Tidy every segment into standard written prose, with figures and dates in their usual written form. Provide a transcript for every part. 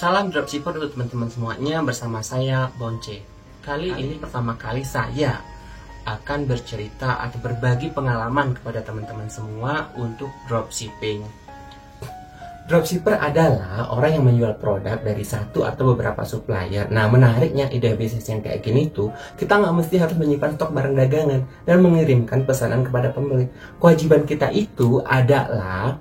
Salam dropshipper untuk teman-teman semuanya, bersama saya Bonce. Kali ini pertama kali saya akan bercerita atau berbagi pengalaman kepada teman-teman semua untuk dropshipping. Dropshipper adalah orang yang menjual produk dari satu atau beberapa supplier. Nah, menariknya ide bisnis yang kayak gini tuh, kita nggak mesti harus menyimpan stok barang dagangan dan mengirimkan pesanan kepada pembeli. Kewajiban kita itu adalah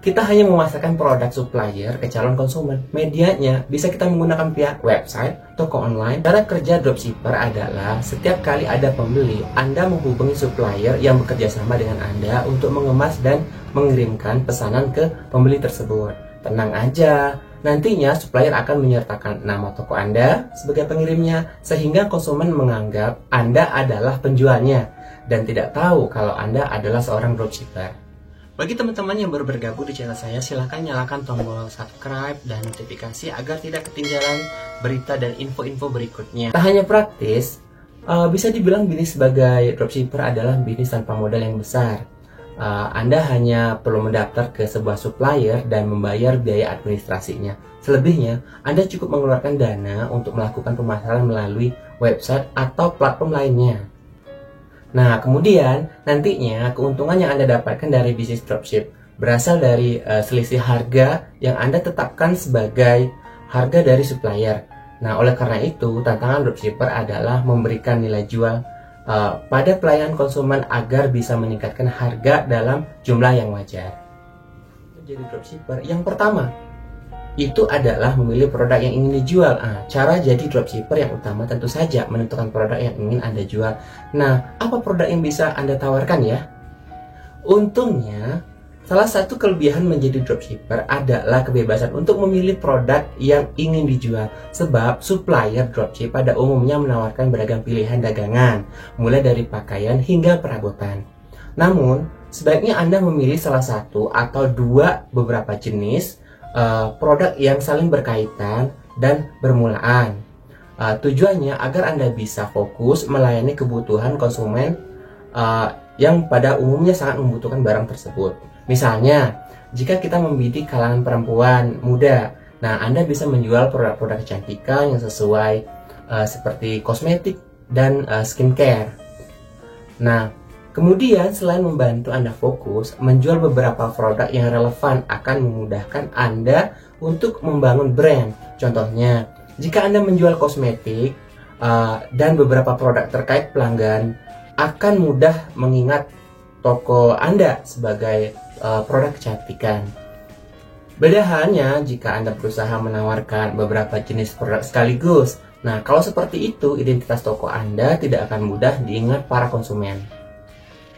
kita hanya memasarkan produk supplier ke calon konsumen. Medianya bisa kita menggunakan pihak website, toko online. Cara kerja dropshipper adalah setiap kali ada pembeli, Anda menghubungi supplier yang bekerja sama dengan Anda untuk mengemas dan mengirimkan pesanan ke pembeli tersebut. Tenang aja, nantinya supplier akan menyertakan nama toko Anda sebagai pengirimnya, sehingga konsumen menganggap Anda adalah penjualnya dan tidak tahu kalau Anda adalah seorang dropshipper. Bagi teman-teman yang baru bergabung di channel saya, silahkan nyalakan tombol subscribe dan notifikasi agar tidak ketinggalan berita dan info-info berikutnya. Tak hanya praktis, bisa dibilang bisnis sebagai dropshipper adalah bisnis tanpa modal yang besar. Anda hanya perlu mendaftar ke sebuah supplier dan membayar biaya administrasinya. Selebihnya, Anda cukup mengeluarkan dana untuk melakukan pemasaran melalui website atau platform lainnya. Nah, kemudian nantinya keuntungan yang Anda dapatkan dari bisnis dropship berasal dari selisih harga yang Anda tetapkan sebagai harga dari supplier. Nah, oleh karena itu, tantangan dropshipper adalah memberikan nilai jual pada pelayanan konsumen agar bisa meningkatkan harga dalam jumlah yang wajar. Menjadi dropshipper, yang pertama itu adalah memilih produk yang ingin dijual. Cara jadi dropshipper yang utama tentu saja menentukan produk yang ingin Anda jual. Nah, apa produk yang bisa Anda tawarkan ya? Untungnya, salah satu kelebihan menjadi dropshipper adalah kebebasan untuk memilih produk yang ingin dijual. Sebab supplier dropship pada umumnya menawarkan beragam pilihan dagangan, mulai dari pakaian hingga perabotan. Namun, sebaiknya Anda memilih salah satu atau dua beberapa jenis produk yang saling berkaitan dan bermulaan. Tujuannya agar Anda bisa fokus melayani kebutuhan konsumen yang pada umumnya sangat membutuhkan barang tersebut. Misalnya, jika kita membidik kalangan perempuan muda, nah Anda bisa menjual produk-produk kecantikan yang sesuai seperti kosmetik dan skincare. Nah, kemudian selain membantu Anda fokus, menjual beberapa produk yang relevan akan memudahkan Anda untuk membangun brand. Contohnya, jika Anda menjual kosmetik dan beberapa produk terkait pelanggan, akan mudah mengingat toko Anda sebagai produk kecantikan. Beda halnya jika Anda berusaha menawarkan beberapa jenis produk sekaligus. Nah, kalau seperti itu, identitas toko Anda tidak akan mudah diingat para konsumen.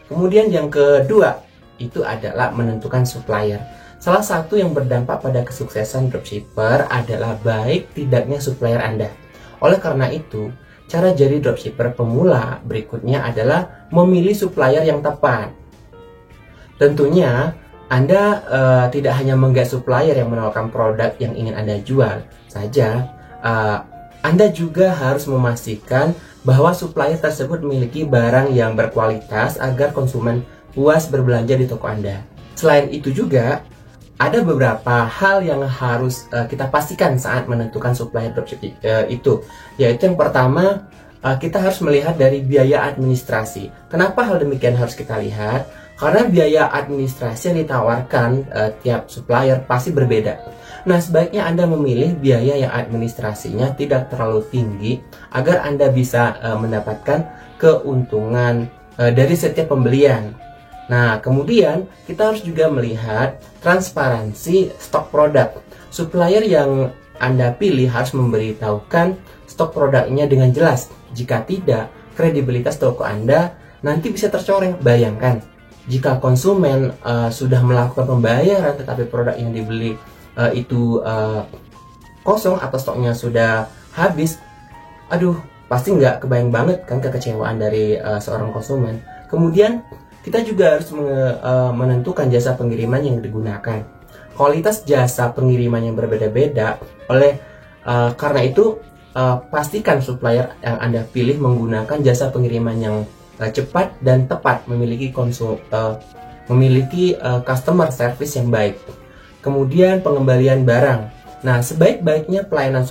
Kemudian yang kedua, itu adalah menentukan supplier. Salah satu yang berdampak pada kesuksesan dropshipper adalah baik tidaknya supplier Anda. Oleh karena itu, cara jadi dropshipper pemula berikutnya adalah memilih supplier yang tepat. Tentunya, Anda tidak hanya menggait supplier yang menawarkan produk yang ingin Anda jual saja, Anda juga harus memastikan bahwa supplier tersebut memiliki barang yang berkualitas agar konsumen puas berbelanja di toko Anda. Selain itu juga, ada beberapa hal yang harus kita pastikan saat menentukan supplier dropship itu. Yaitu yang pertama, kita harus melihat dari biaya administrasi. Kenapa hal demikian harus kita lihat? Karena biaya administrasi yang ditawarkan tiap supplier pasti berbeda. Nah, sebaiknya Anda memilih biaya yang administrasinya tidak terlalu tinggi agar Anda bisa mendapatkan keuntungan dari setiap pembelian. Nah, kemudian kita harus juga melihat transparansi stok produk. Supplier yang Anda pilih harus memberitahukan stok produknya dengan jelas. Jika tidak, kredibilitas toko Anda nanti bisa tercoreng. Bayangkan, jika konsumen sudah melakukan pembayaran tetapi produk yang dibeli itu kosong atau stoknya sudah habis, pasti nggak kebayang banget kan kekecewaan dari seorang konsumen. Kemudian kita juga harus menentukan jasa pengiriman yang digunakan. Kualitas jasa pengiriman yang berbeda-beda. Karena itu pastikan supplier yang Anda pilih menggunakan jasa pengiriman yang cepat dan tepat, memiliki customer service yang baik. Kemudian pengembalian barang. Nah, sebaik-baiknya pelayanan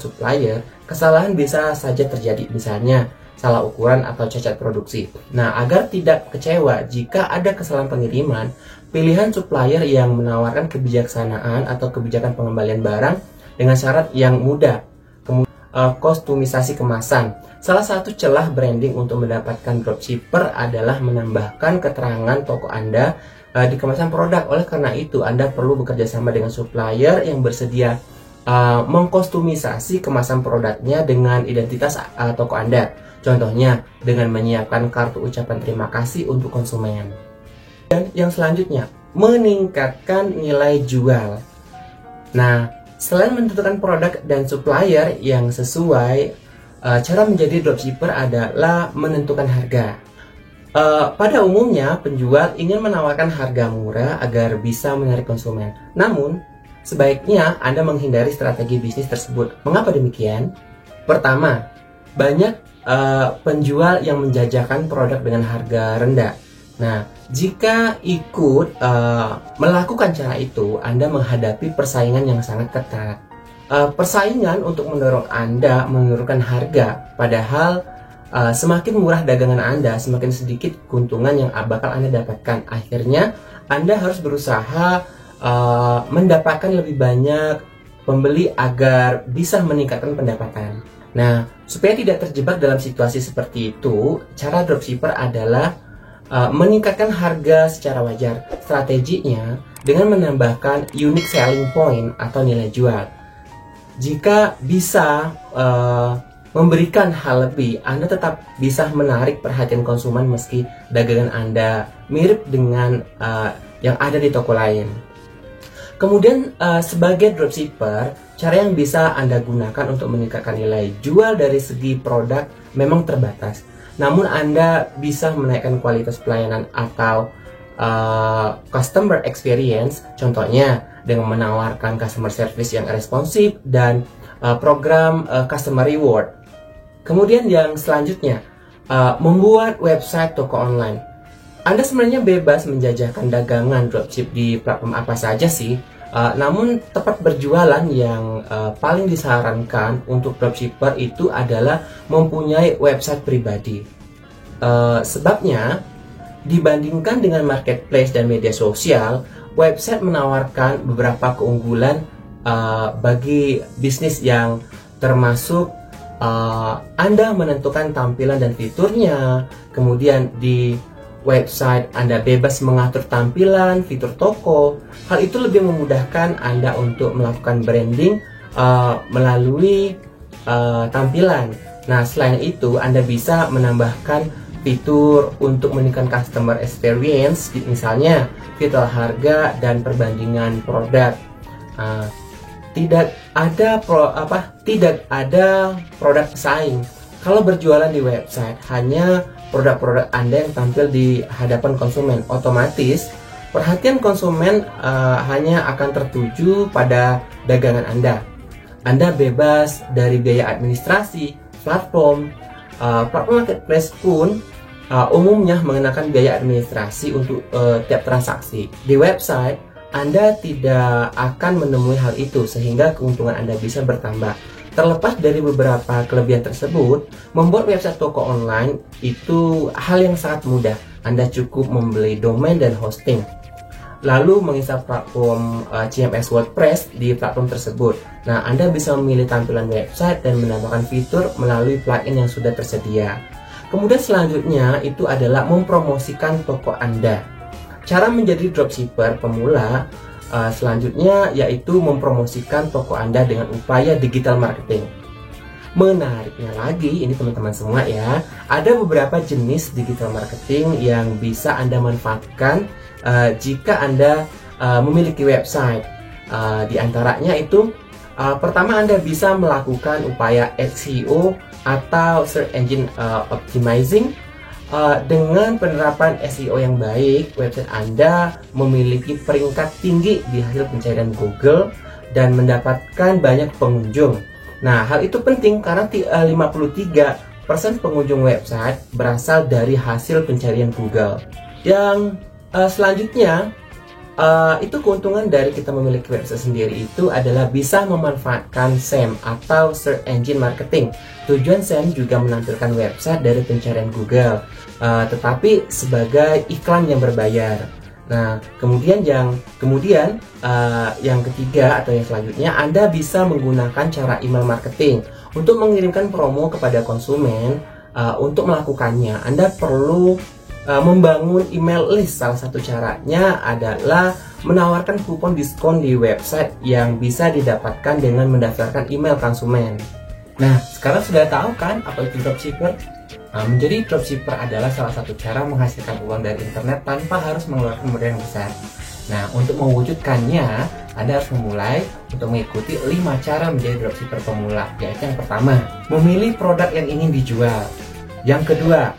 supplier, kesalahan bisa saja terjadi, misalnya salah ukuran atau cacat produksi. Nah, agar tidak kecewa jika ada kesalahan pengiriman, pilihan supplier yang menawarkan kebijaksanaan atau kebijakan pengembalian barang dengan syarat yang mudah. Kemudian, kostumisasi kemasan. Salah satu celah branding untuk mendapatkan dropshipper adalah menambahkan keterangan toko Anda di kemasan produk. Oleh karena itu, Anda perlu bekerja sama dengan supplier yang bersedia mengkostumisasi kemasan produknya dengan identitas toko Anda. Contohnya, dengan menyiapkan kartu ucapan terima kasih untuk konsumen. Dan yang selanjutnya, meningkatkan nilai jual. Nah, selain menentukan produk dan supplier yang sesuai, cara menjadi dropshipper adalah menentukan harga. Pada umumnya, penjual ingin menawarkan harga murah agar bisa menarik konsumen. Namun, sebaiknya Anda menghindari strategi bisnis tersebut. Mengapa demikian? Pertama, banyak penjual yang menjajakan produk dengan harga rendah. Nah, jika ikut melakukan cara itu, Anda menghadapi persaingan yang sangat ketat. Persaingan untuk mendorong Anda menurunkan harga, padahal semakin murah dagangan Anda, semakin sedikit keuntungan yang bakal Anda dapatkan. Akhirnya, Anda harus berusaha mendapatkan lebih banyak pembeli agar bisa meningkatkan pendapatan. Nah, supaya tidak terjebak dalam situasi seperti itu, cara dropshipper adalah meningkatkan harga secara wajar. Strateginya dengan menambahkan unique selling point atau nilai jual. Jika bisa memberikan hal lebih, Anda tetap bisa menarik perhatian konsumen meski dagangan Anda mirip dengan yang ada di toko lain. Kemudian sebagai dropshipper, cara yang bisa Anda gunakan untuk meningkatkan nilai jual dari segi produk memang terbatas. Namun Anda bisa menaikkan kualitas pelayanan atau customer experience, contohnya dengan menawarkan customer service yang responsif dan program customer reward. Kemudian yang selanjutnya, membuat website toko online. Anda sebenarnya bebas menjajakan dagangan dropship di platform apa saja sih. Namun tempat berjualan yang paling disarankan untuk dropshipper itu adalah mempunyai website pribadi. Sebabnya, dibandingkan dengan marketplace dan media sosial, website menawarkan beberapa keunggulan bagi bisnis yang termasuk Anda menentukan tampilan dan fiturnya. Kemudian di website Anda bebas mengatur tampilan, fitur toko. Hal itu lebih memudahkan Anda untuk melakukan branding melalui tampilan. Nah, selain itu Anda bisa menambahkan fitur untuk meningkatkan customer experience, misalnya fitur harga dan perbandingan produk. Tidak ada produk pesaing. Kalau berjualan di website, hanya produk-produk Anda yang tampil di hadapan konsumen. Otomatis, perhatian konsumen hanya akan tertuju pada dagangan Anda. Anda bebas dari biaya administrasi, platform marketplace pun umumnya mengenakan biaya administrasi untuk tiap transaksi. Di website, Anda tidak akan menemui hal itu, sehingga keuntungan Anda bisa bertambah. Terlepas dari beberapa kelebihan tersebut, membuat website toko online itu hal yang sangat mudah. Anda cukup membeli domain dan hosting, lalu menginstal platform CMS WordPress di platform tersebut. Nah, Anda bisa memilih tampilan website dan menambahkan fitur melalui plugin yang sudah tersedia. Kemudian selanjutnya itu adalah mempromosikan toko Anda. Cara menjadi dropshipper pemula selanjutnya yaitu mempromosikan toko Anda dengan upaya digital marketing. Menariknya lagi, ini teman-teman semua ya, ada beberapa jenis digital marketing yang bisa Anda manfaatkan jika Anda memiliki website. Di antaranya itu, pertama Anda bisa melakukan upaya SEO atau Search Engine Optimizing. Dengan penerapan SEO yang baik, website Anda memiliki peringkat tinggi di hasil pencarian Google dan mendapatkan banyak pengunjung. Nah, hal itu penting karena 53% pengunjung website berasal dari hasil pencarian Google. Yang selanjutnya Itu keuntungan dari kita memiliki website sendiri itu adalah bisa memanfaatkan SEM atau Search Engine Marketing. Tujuan SEM juga menampilkan website dari pencarian Google, tetapi sebagai iklan yang berbayar. Nah, kemudian yang ketiga atau yang selanjutnya, Anda bisa menggunakan cara email marketing untuk mengirimkan promo kepada konsumen. Untuk melakukannya, Anda perlu membangun email list. Salah satu caranya adalah menawarkan kupon diskon di website yang bisa didapatkan dengan mendaftarkan email konsumen. Nah, sekarang sudah tahu kan apa itu dropshipper? Menjadi dropshipper adalah salah satu cara menghasilkan uang dari internet tanpa harus mengeluarkan modal yang besar. Nah, untuk mewujudkannya, Anda harus memulai untuk mengikuti 5 cara menjadi dropshipper pemula. Yaitu yang pertama, memilih produk yang ingin dijual. Yang kedua,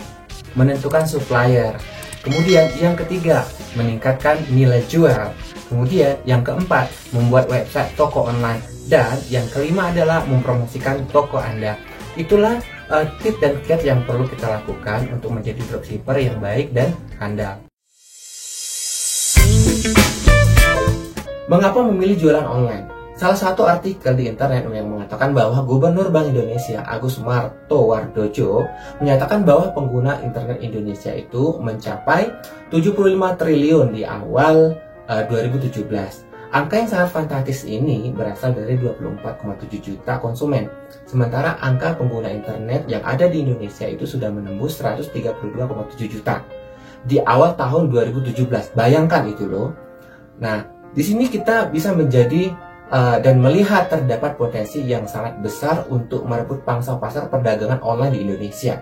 menentukan supplier. Kemudian yang ketiga, meningkatkan nilai jual. Kemudian yang keempat, membuat website toko online. Dan yang kelima adalah mempromosikan toko Anda. Itulah tips dan trik yang perlu kita lakukan untuk menjadi dropshipper yang baik dan handal. Mengapa memilih jualan online? Salah satu artikel di internet yang mengatakan bahwa Gubernur Bank Indonesia Agus Martowardojo menyatakan bahwa pengguna internet Indonesia itu mencapai 75 triliun di awal 2017. Angka yang sangat fantastis ini berasal dari 24,7 juta konsumen. Sementara angka pengguna internet yang ada di Indonesia itu sudah menembus 132,7 juta di awal tahun 2017. Bayangkan itu loh. Nah, di sini kita bisa menjadi dan melihat terdapat potensi yang sangat besar untuk merebut pangsa pasar perdagangan online di Indonesia.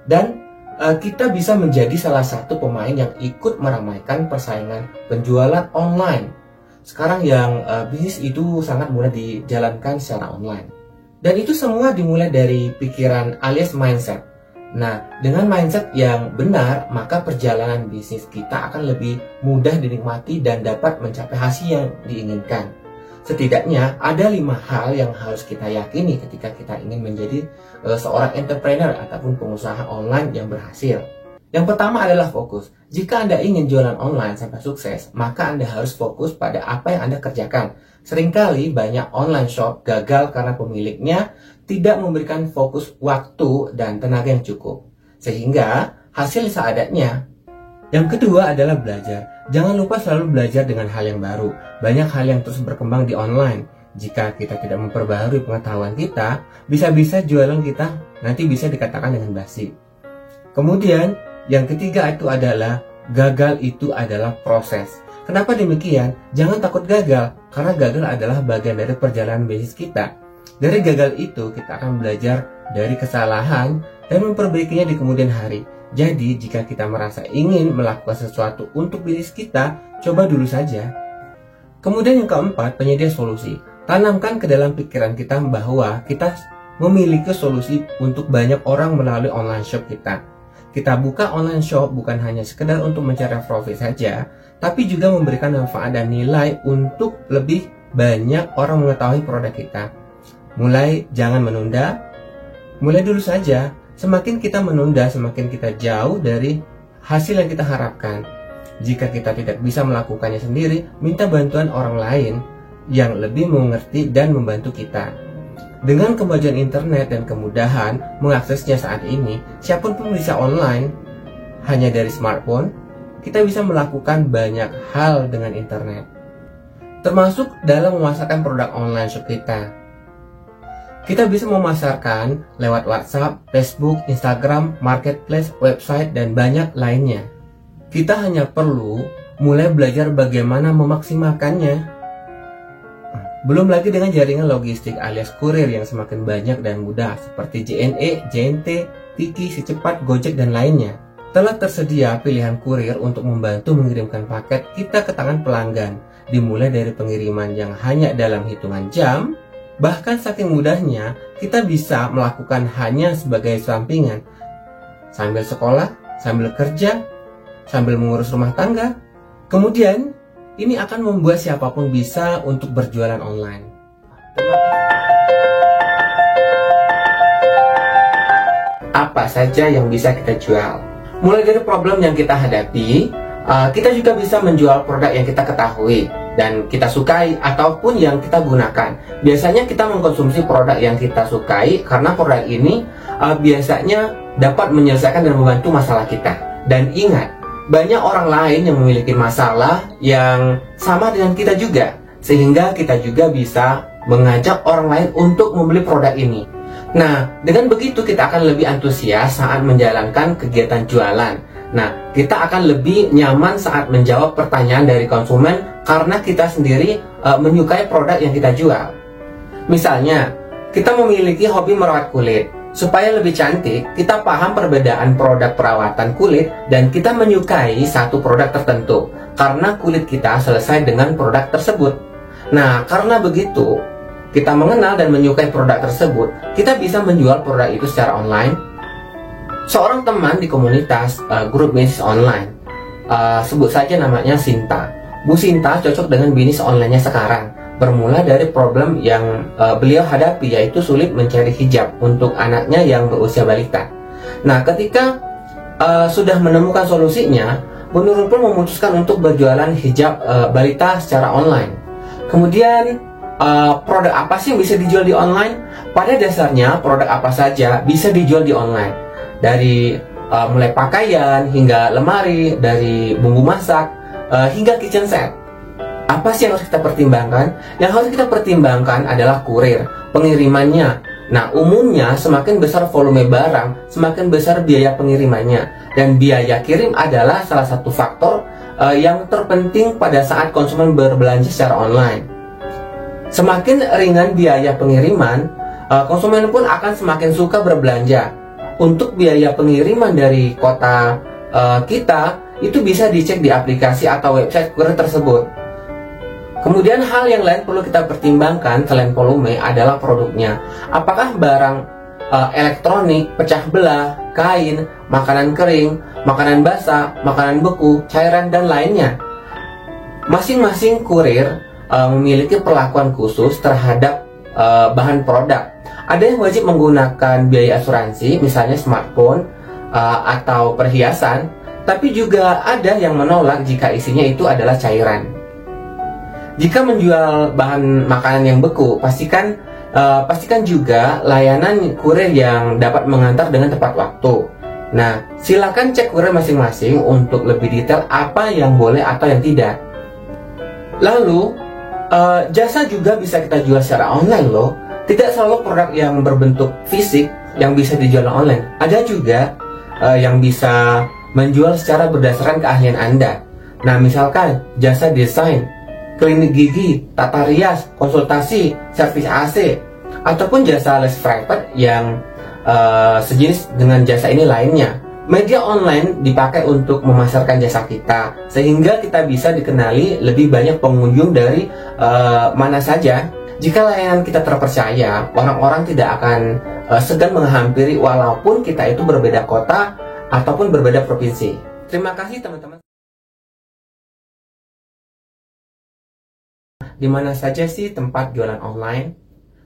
Dan kita bisa menjadi salah satu pemain yang ikut meramaikan persaingan penjualan online. Sekarang yang bisnis itu sangat mudah dijalankan secara online. Dan itu semua dimulai dari pikiran alias mindset. Nah, dengan mindset yang benar, maka perjalanan bisnis kita akan lebih mudah dinikmati dan dapat mencapai hasil yang diinginkan. Setidaknya ada 5 hal yang harus kita yakini ketika kita ingin menjadi seorang entrepreneur ataupun pengusaha online yang berhasil. Yang pertama adalah fokus. Jika Anda ingin jualan online sampai sukses, maka Anda harus fokus pada apa yang Anda kerjakan. Seringkali banyak online shop gagal karena pemiliknya tidak memberikan fokus waktu dan tenaga yang cukup, sehingga hasil seadanya. Yang kedua adalah belajar. Jangan lupa selalu belajar dengan hal yang baru. Banyak hal yang terus berkembang di online. Jika kita tidak memperbaharui pengetahuan kita, bisa-bisa jualan kita nanti bisa dikatakan dengan basi. Kemudian, yang ketiga itu adalah gagal itu adalah proses. Kenapa demikian? Jangan takut gagal, karena gagal adalah bagian dari perjalanan bisnis kita. Dari gagal itu, kita akan belajar dari kesalahan dan memperbaikinya di kemudian hari. Jadi, jika kita merasa ingin melakukan sesuatu untuk bisnis kita, coba dulu saja. Kemudian yang keempat, penyedia solusi. Tanamkan ke dalam pikiran kita bahwa kita memiliki solusi untuk banyak orang melalui online shop kita. Kita buka online shop bukan hanya sekedar untuk mencari profit saja, tapi juga memberikan manfaat dan nilai untuk lebih banyak orang mengetahui produk kita. Jangan menunda, mulai dulu saja. Semakin kita menunda, semakin kita jauh dari hasil yang kita harapkan. Jika kita tidak bisa melakukannya sendiri, minta bantuan orang lain yang lebih mengerti dan membantu kita. Dengan kemajuan internet dan kemudahan mengaksesnya saat ini, siapapun bisa online hanya dari smartphone. Kita bisa melakukan banyak hal dengan internet, termasuk dalam memasarkan produk online shop kita. Kita bisa memasarkan lewat WhatsApp, Facebook, Instagram, Marketplace, website, dan banyak lainnya. Kita hanya perlu mulai belajar bagaimana memaksimalkannya. Belum lagi dengan jaringan logistik alias kurir yang semakin banyak dan mudah seperti JNE, JNT, Tiki, Secepat, Gojek, dan lainnya. Telah tersedia pilihan kurir untuk membantu mengirimkan paket kita ke tangan pelanggan, dimulai dari pengiriman yang hanya dalam hitungan jam. Bahkan saking mudahnya, kita bisa melakukan hanya sebagai sampingan. Sambil sekolah, sambil kerja, sambil mengurus rumah tangga. Kemudian, ini akan membuat siapapun bisa untuk berjualan online. Apa saja yang bisa kita jual? Mulai dari problem yang kita hadapi, Kita juga bisa menjual produk yang kita ketahui dan kita sukai ataupun yang kita gunakan. Biasanya kita mengkonsumsi produk yang kita sukai karena produk ini biasanya dapat menyelesaikan dan membantu masalah kita. Dan ingat, banyak orang lain yang memiliki masalah yang sama dengan kita juga, sehingga kita juga bisa mengajak orang lain untuk membeli produk ini. Nah, dengan begitu kita akan lebih antusias saat menjalankan kegiatan jualan. Nah, kita akan lebih nyaman saat menjawab pertanyaan dari konsumen karena kita sendiri menyukai produk yang kita jual. Misalnya, kita memiliki hobi merawat kulit. Supaya lebih cantik, kita paham perbedaan produk perawatan kulit dan kita menyukai satu produk tertentu karena kulit kita selesai dengan produk tersebut. Nah, karena begitu, kita mengenal dan menyukai produk tersebut, kita bisa menjual produk itu secara online. Seorang teman di komunitas grup bisnis online, sebut saja namanya Sinta. Bu Sinta cocok dengan bisnis online-nya sekarang. Bermula dari problem yang beliau hadapi, yaitu sulit mencari hijab untuk anaknya yang berusia balita. Nah, ketika sudah menemukan solusinya, Bu Nurul pun memutuskan untuk berjualan hijab balita secara online. Kemudian produk apa sih yang bisa dijual di online? Pada dasarnya produk apa saja bisa dijual di online. Dari mulai pakaian hingga lemari, dari bumbu masak hingga kitchen set. Apa sih yang harus kita pertimbangkan? Yang harus kita pertimbangkan adalah kurir, pengirimannya. Nah, umumnya semakin besar volume barang, semakin besar biaya pengirimannya. Dan biaya kirim adalah salah satu faktor yang terpenting pada saat konsumen berbelanja secara online. Semakin ringan biaya pengiriman, konsumen pun akan semakin suka berbelanja. Untuk biaya pengiriman dari kota kita, itu bisa dicek di aplikasi atau website kurir tersebut. Kemudian hal yang lain perlu kita pertimbangkan selain volume adalah produknya. Apakah barang elektronik, pecah belah, kain, makanan kering, makanan basah, makanan beku, cairan, dan lainnya. Masing-masing kurir memiliki perlakuan khusus terhadap bahan produk. Ada yang wajib menggunakan biaya asuransi, misalnya smartphone atau perhiasan, tapi juga ada yang menolak jika isinya itu adalah cairan. Jika menjual bahan makanan yang beku, pastikan juga layanan kurir yang dapat mengantar dengan tepat waktu. Nah, silakan cek kurir masing-masing untuk lebih detail apa yang boleh atau yang tidak. Lalu, jasa juga bisa kita jual secara online loh. Tidak selalu produk yang berbentuk fisik yang bisa dijual online. Ada juga yang bisa menjual secara berdasarkan keahlian Anda. Nah, misalkan jasa desain, klinik gigi, tata rias, konsultasi, servis AC, ataupun jasa les private yang sejenis dengan jasa ini lainnya. Media online dipakai untuk memasarkan jasa kita, sehingga kita bisa dikenali lebih banyak pengunjung dari mana saja. Jika layanan kita terpercaya, orang-orang tidak akan segan menghampiri walaupun kita itu berbeda kota ataupun berbeda provinsi. Terima kasih teman-teman. Di mana saja sih tempat jualan online?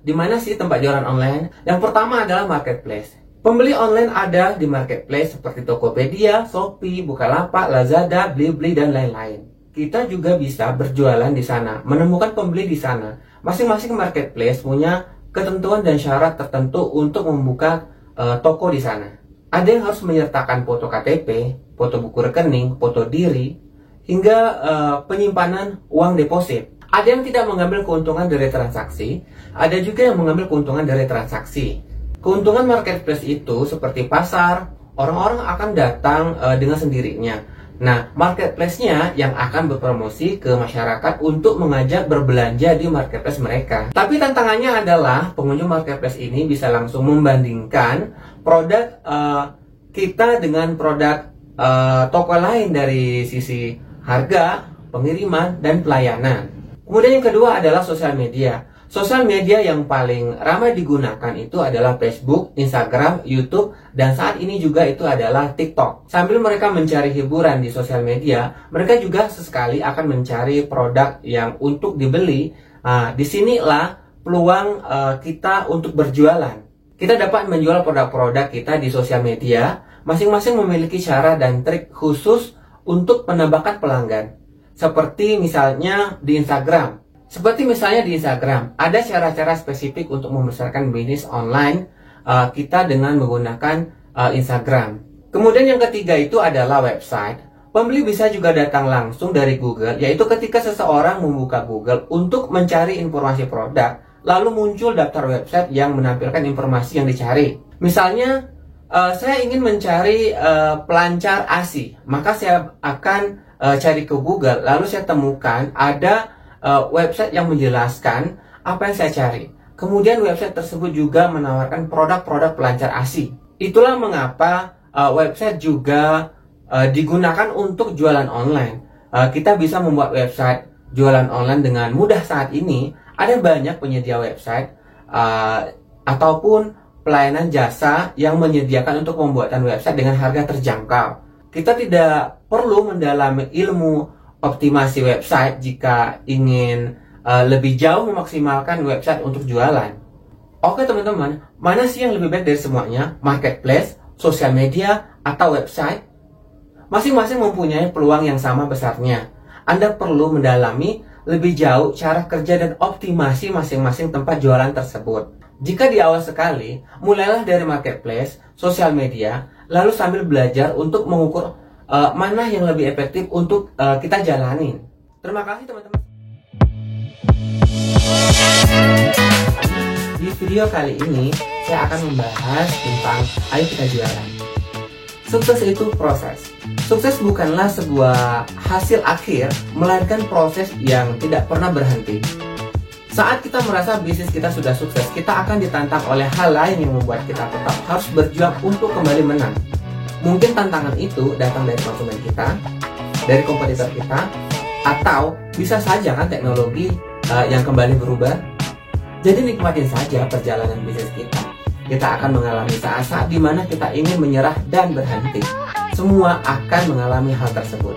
Di mana sih tempat jualan online? Yang pertama adalah marketplace. Pembeli online ada di marketplace seperti Tokopedia, Shopee, Bukalapak, Lazada, Blibli, dan lain-lain. Kita juga bisa berjualan di sana, menemukan pembeli di sana. Masing-masing marketplace punya ketentuan dan syarat tertentu untuk membuka toko di sana. Ada yang harus menyertakan foto KTP, foto buku rekening, foto diri, hingga penyimpanan uang deposit. Ada yang tidak mengambil keuntungan dari transaksi, ada juga yang mengambil keuntungan dari transaksi. Keuntungan marketplace itu seperti pasar, orang-orang akan datang dengan sendirinya. Nah, marketplace-nya yang akan berpromosi ke masyarakat untuk mengajak berbelanja di marketplace mereka. Tapi tantangannya adalah pengunjung marketplace ini bisa langsung membandingkan produk kita dengan produk toko lain dari sisi harga, pengiriman, dan pelayanan. Kemudian yang kedua adalah sosial media. Sosial media yang paling ramai digunakan itu adalah Facebook, Instagram, YouTube, dan saat ini juga itu adalah TikTok. Sambil mereka mencari hiburan di sosial media, mereka juga sesekali akan mencari produk yang untuk dibeli. Disinilah peluang kita untuk berjualan. Kita dapat menjual produk-produk kita di sosial media. Masing-masing memiliki cara dan trik khusus untuk penambahan pelanggan. Seperti misalnya di Instagram. Ada cara-cara spesifik untuk membesarkan bisnis online kita dengan menggunakan Instagram. Kemudian yang ketiga itu adalah website. Pembeli bisa juga datang langsung dari Google, yaitu ketika seseorang membuka Google untuk mencari informasi produk, lalu muncul daftar website yang menampilkan informasi yang dicari. Misalnya, saya ingin mencari pelancar ASI, maka saya akan cari ke Google, lalu saya temukan ada website yang menjelaskan apa yang saya cari. Kemudian website tersebut juga menawarkan produk-produk pelancar ASI. Itulah mengapa website juga digunakan untuk jualan online. Kita bisa membuat website jualan online dengan mudah saat ini. Ada banyak penyedia website ataupun pelayanan jasa yang menyediakan untuk pembuatan website dengan harga terjangkau. Kita tidak perlu mendalami ilmu optimasi website jika ingin lebih jauh memaksimalkan website untuk jualan. Oke teman-teman, mana sih yang lebih baik dari semuanya? Marketplace, sosial media, atau website? Masing-masing mempunyai peluang yang sama besarnya. Anda perlu mendalami lebih jauh cara kerja dan optimasi masing-masing tempat jualan tersebut. Jika di awal sekali, mulailah dari marketplace, sosial media, lalu sambil belajar untuk mengukur mana yang lebih efektif untuk kita jalanin. Terima kasih teman-teman. Di video kali ini, saya akan membahas tentang ayo kita jualan. Sukses itu proses. Sukses bukanlah sebuah hasil akhir, melainkan proses yang tidak pernah berhenti. Saat kita merasa bisnis kita sudah sukses, kita akan ditantang oleh hal lain yang membuat kita tetap harus berjuang untuk kembali menang. Mungkin tantangan itu datang dari konsumen kita, dari kompetitor kita, atau bisa saja kan teknologi yang kembali berubah. Jadi nikmatin saja perjalanan bisnis kita. Kita akan mengalami saat-saat di mana kita ingin menyerah dan berhenti. Semua akan mengalami hal tersebut.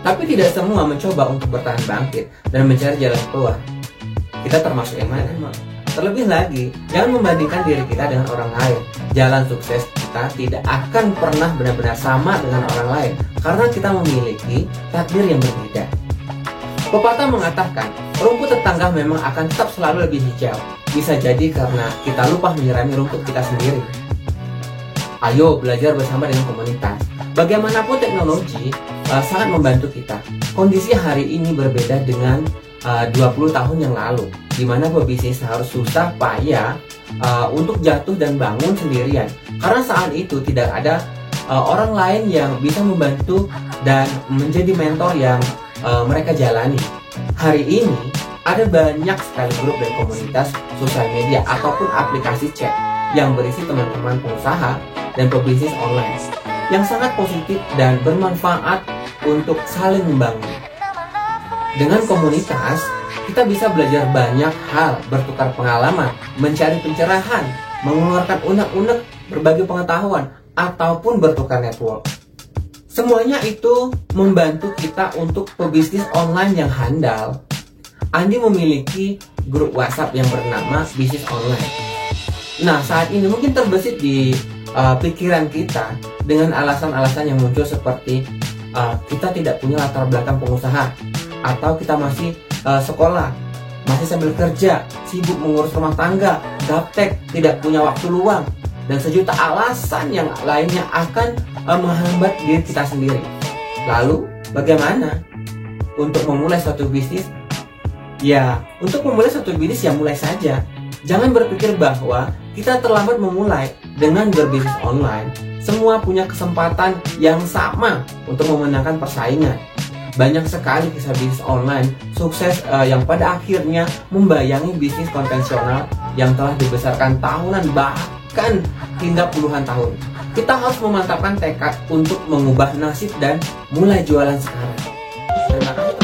Tapi tidak semua mencoba untuk bertahan bangkit dan mencari jalan keluar. Kita termasuk yang mana? Terlebih lagi, jangan membandingkan diri kita dengan orang lain. Jalan sukses kita tidak akan pernah benar-benar sama dengan orang lain, karena kita memiliki takdir yang berbeda. Pepatah mengatakan, rumput tetangga memang akan tetap selalu lebih hijau. Bisa jadi karena kita lupa menyirami rumput kita sendiri. Ayo belajar bersama dengan komunitas. Bagaimanapun teknologi sangat membantu kita. Kondisi hari ini berbeda dengan 20 tahun yang lalu, di mana pebisnis harus susah payah untuk jatuh dan bangun sendirian. Karena saat itu tidak ada orang lain yang bisa membantu dan menjadi mentor yang mereka jalani. Hari ini ada banyak sekali grup dan komunitas sosial media ataupun aplikasi chat yang berisi teman-teman pengusaha dan pebisnis online yang sangat positif dan bermanfaat untuk saling membangun. Dengan komunitas, kita bisa belajar banyak hal, bertukar pengalaman, mencari pencerahan, mengeluarkan unek-unek, berbagi pengetahuan, ataupun bertukar network. Semuanya itu membantu kita untuk pebisnis online yang handal. Andi memiliki grup WhatsApp yang bernama Bisnis Online. Nah, saat ini mungkin terbesit di pikiran kita dengan alasan-alasan yang muncul seperti kita tidak punya latar belakang pengusaha, atau kita masih sekolah, masih sambil kerja, sibuk mengurus rumah tangga, gaptek, tidak punya waktu luang, dan sejuta alasan yang lainnya akan menghambat diri kita sendiri. Lalu, bagaimana untuk memulai suatu bisnis? Ya, untuk memulai suatu bisnis ya mulai saja. Jangan berpikir bahwa kita terlambat memulai. Dengan berbisnis online, semua punya kesempatan yang sama untuk memenangkan persaingan. Banyak sekali kisah bisnis online sukses yang pada akhirnya membayangi bisnis konvensional yang telah dibesarkan tahunan bahkan hingga puluhan tahun. Kita harus memantapkan tekad untuk mengubah nasib dan mulai jualan sekarang. Terima kasih.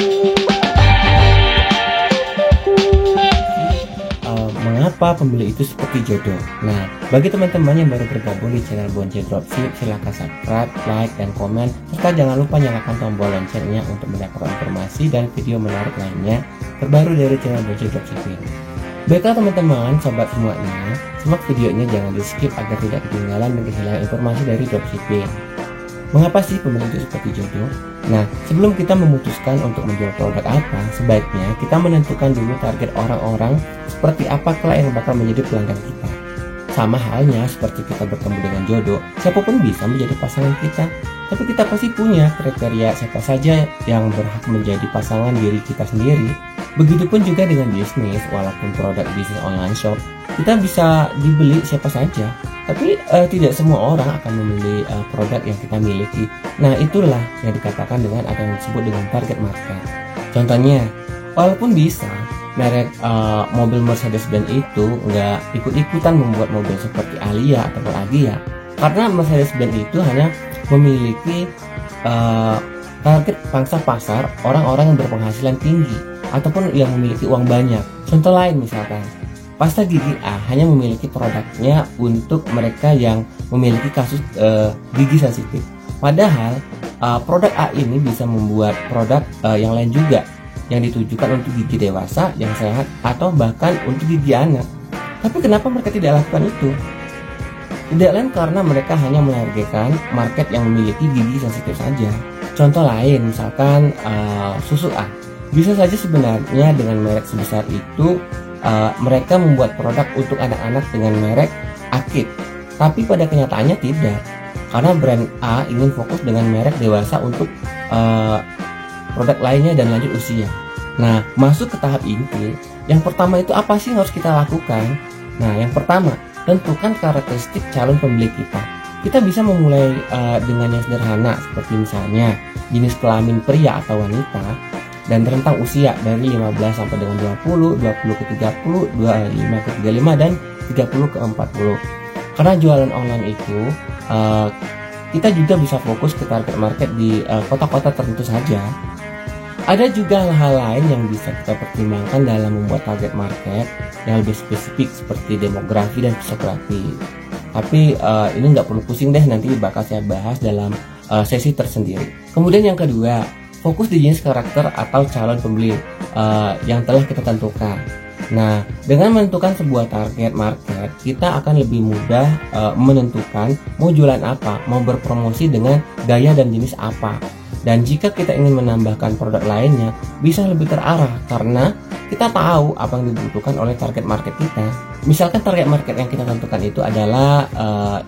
Mengapa pembeli itu seperti jodoh? Nah, bagi teman-teman yang baru bergabung di channel Bonce Dropship, silahkan subscribe, like, dan komen, serta jangan lupa nyalakan tombol loncengnya untuk mendapatkan informasi dan video menarik lainnya terbaru dari channel Bonce Dropship. Baiklah teman-teman, sobat semuanya, simak videonya jangan di skip agar tidak ketinggalan dan kehilangan informasi dari dropshipping. Mengapa sih pembeli itu seperti jodoh? Nah, sebelum kita memutuskan untuk menjual produk apa, sebaiknya kita menentukan dulu target orang-orang seperti apa kelak yang bakal menjadi pelanggan kita. Sama halnya seperti kita bertemu dengan jodoh, siapapun bisa menjadi pasangan kita. Tapi kita pasti punya kriteria siapa saja yang berhak menjadi pasangan diri kita sendiri. Begitupun juga dengan bisnis, walaupun produk bisnis online shop, kita bisa dibeli siapa saja. Tapi tidak semua orang akan memilih produk yang kita miliki. Nah, itulah yang dikatakan dengan ada yang disebut dengan target market. Contohnya, walaupun bisa merek mobil Mercedes-Benz itu nggak ikut-ikutan membuat mobil seperti Alia atau Agia, karena Mercedes-Benz itu hanya memiliki target pangsa pasar orang-orang yang berpenghasilan tinggi ataupun yang memiliki uang banyak. Contoh lain misalkan, pasta gigi A hanya memiliki produknya untuk mereka yang memiliki kasus gigi sensitif. Padahal produk A ini bisa membuat produk yang lain juga yang ditujukan untuk gigi dewasa yang sehat atau bahkan untuk gigi anak. Tapi kenapa mereka tidak lakukan itu? Tidak lain karena mereka hanya menargetkan market yang memiliki gigi sensitif saja. Contoh lain misalkan susu A. Bisa saja sebenarnya dengan merek sebesar itu mereka membuat produk untuk anak-anak dengan merek Akid. Tapi pada kenyataannya tidak. Karena brand A ingin fokus dengan merek dewasa untuk produk lainnya dan lanjut usia. Nah, masuk ke tahap inti, yang pertama itu apa sih yang harus kita lakukan? Nah, yang pertama, tentukan karakteristik calon pembeli kita. Kita bisa memulai dengan yang sederhana, seperti misalnya jenis kelamin pria atau wanita, dan rentang usia dari 15 sampai dengan 20, 20 ke 30, 25 ke 35, dan 30 ke 40. Karena jualan online itu, kita juga bisa fokus ke target market di kota-kota tertentu saja. Ada juga hal-hal lain yang bisa kita pertimbangkan dalam membuat target market yang lebih spesifik seperti demografi dan psikografi. Tapi ini nggak perlu pusing deh, nanti bakal saya bahas dalam sesi tersendiri. Kemudian yang kedua, fokus di jenis karakter atau calon pembeli yang telah kita tentukan. Nah, dengan menentukan sebuah target market, kita akan lebih mudah menentukan mau jualan apa, mau berpromosi dengan gaya dan jenis apa. Dan jika kita ingin menambahkan produk lainnya, bisa lebih terarah karena kita tahu apa yang dibutuhkan oleh target market kita. Misalkan target market yang kita tentukan itu adalah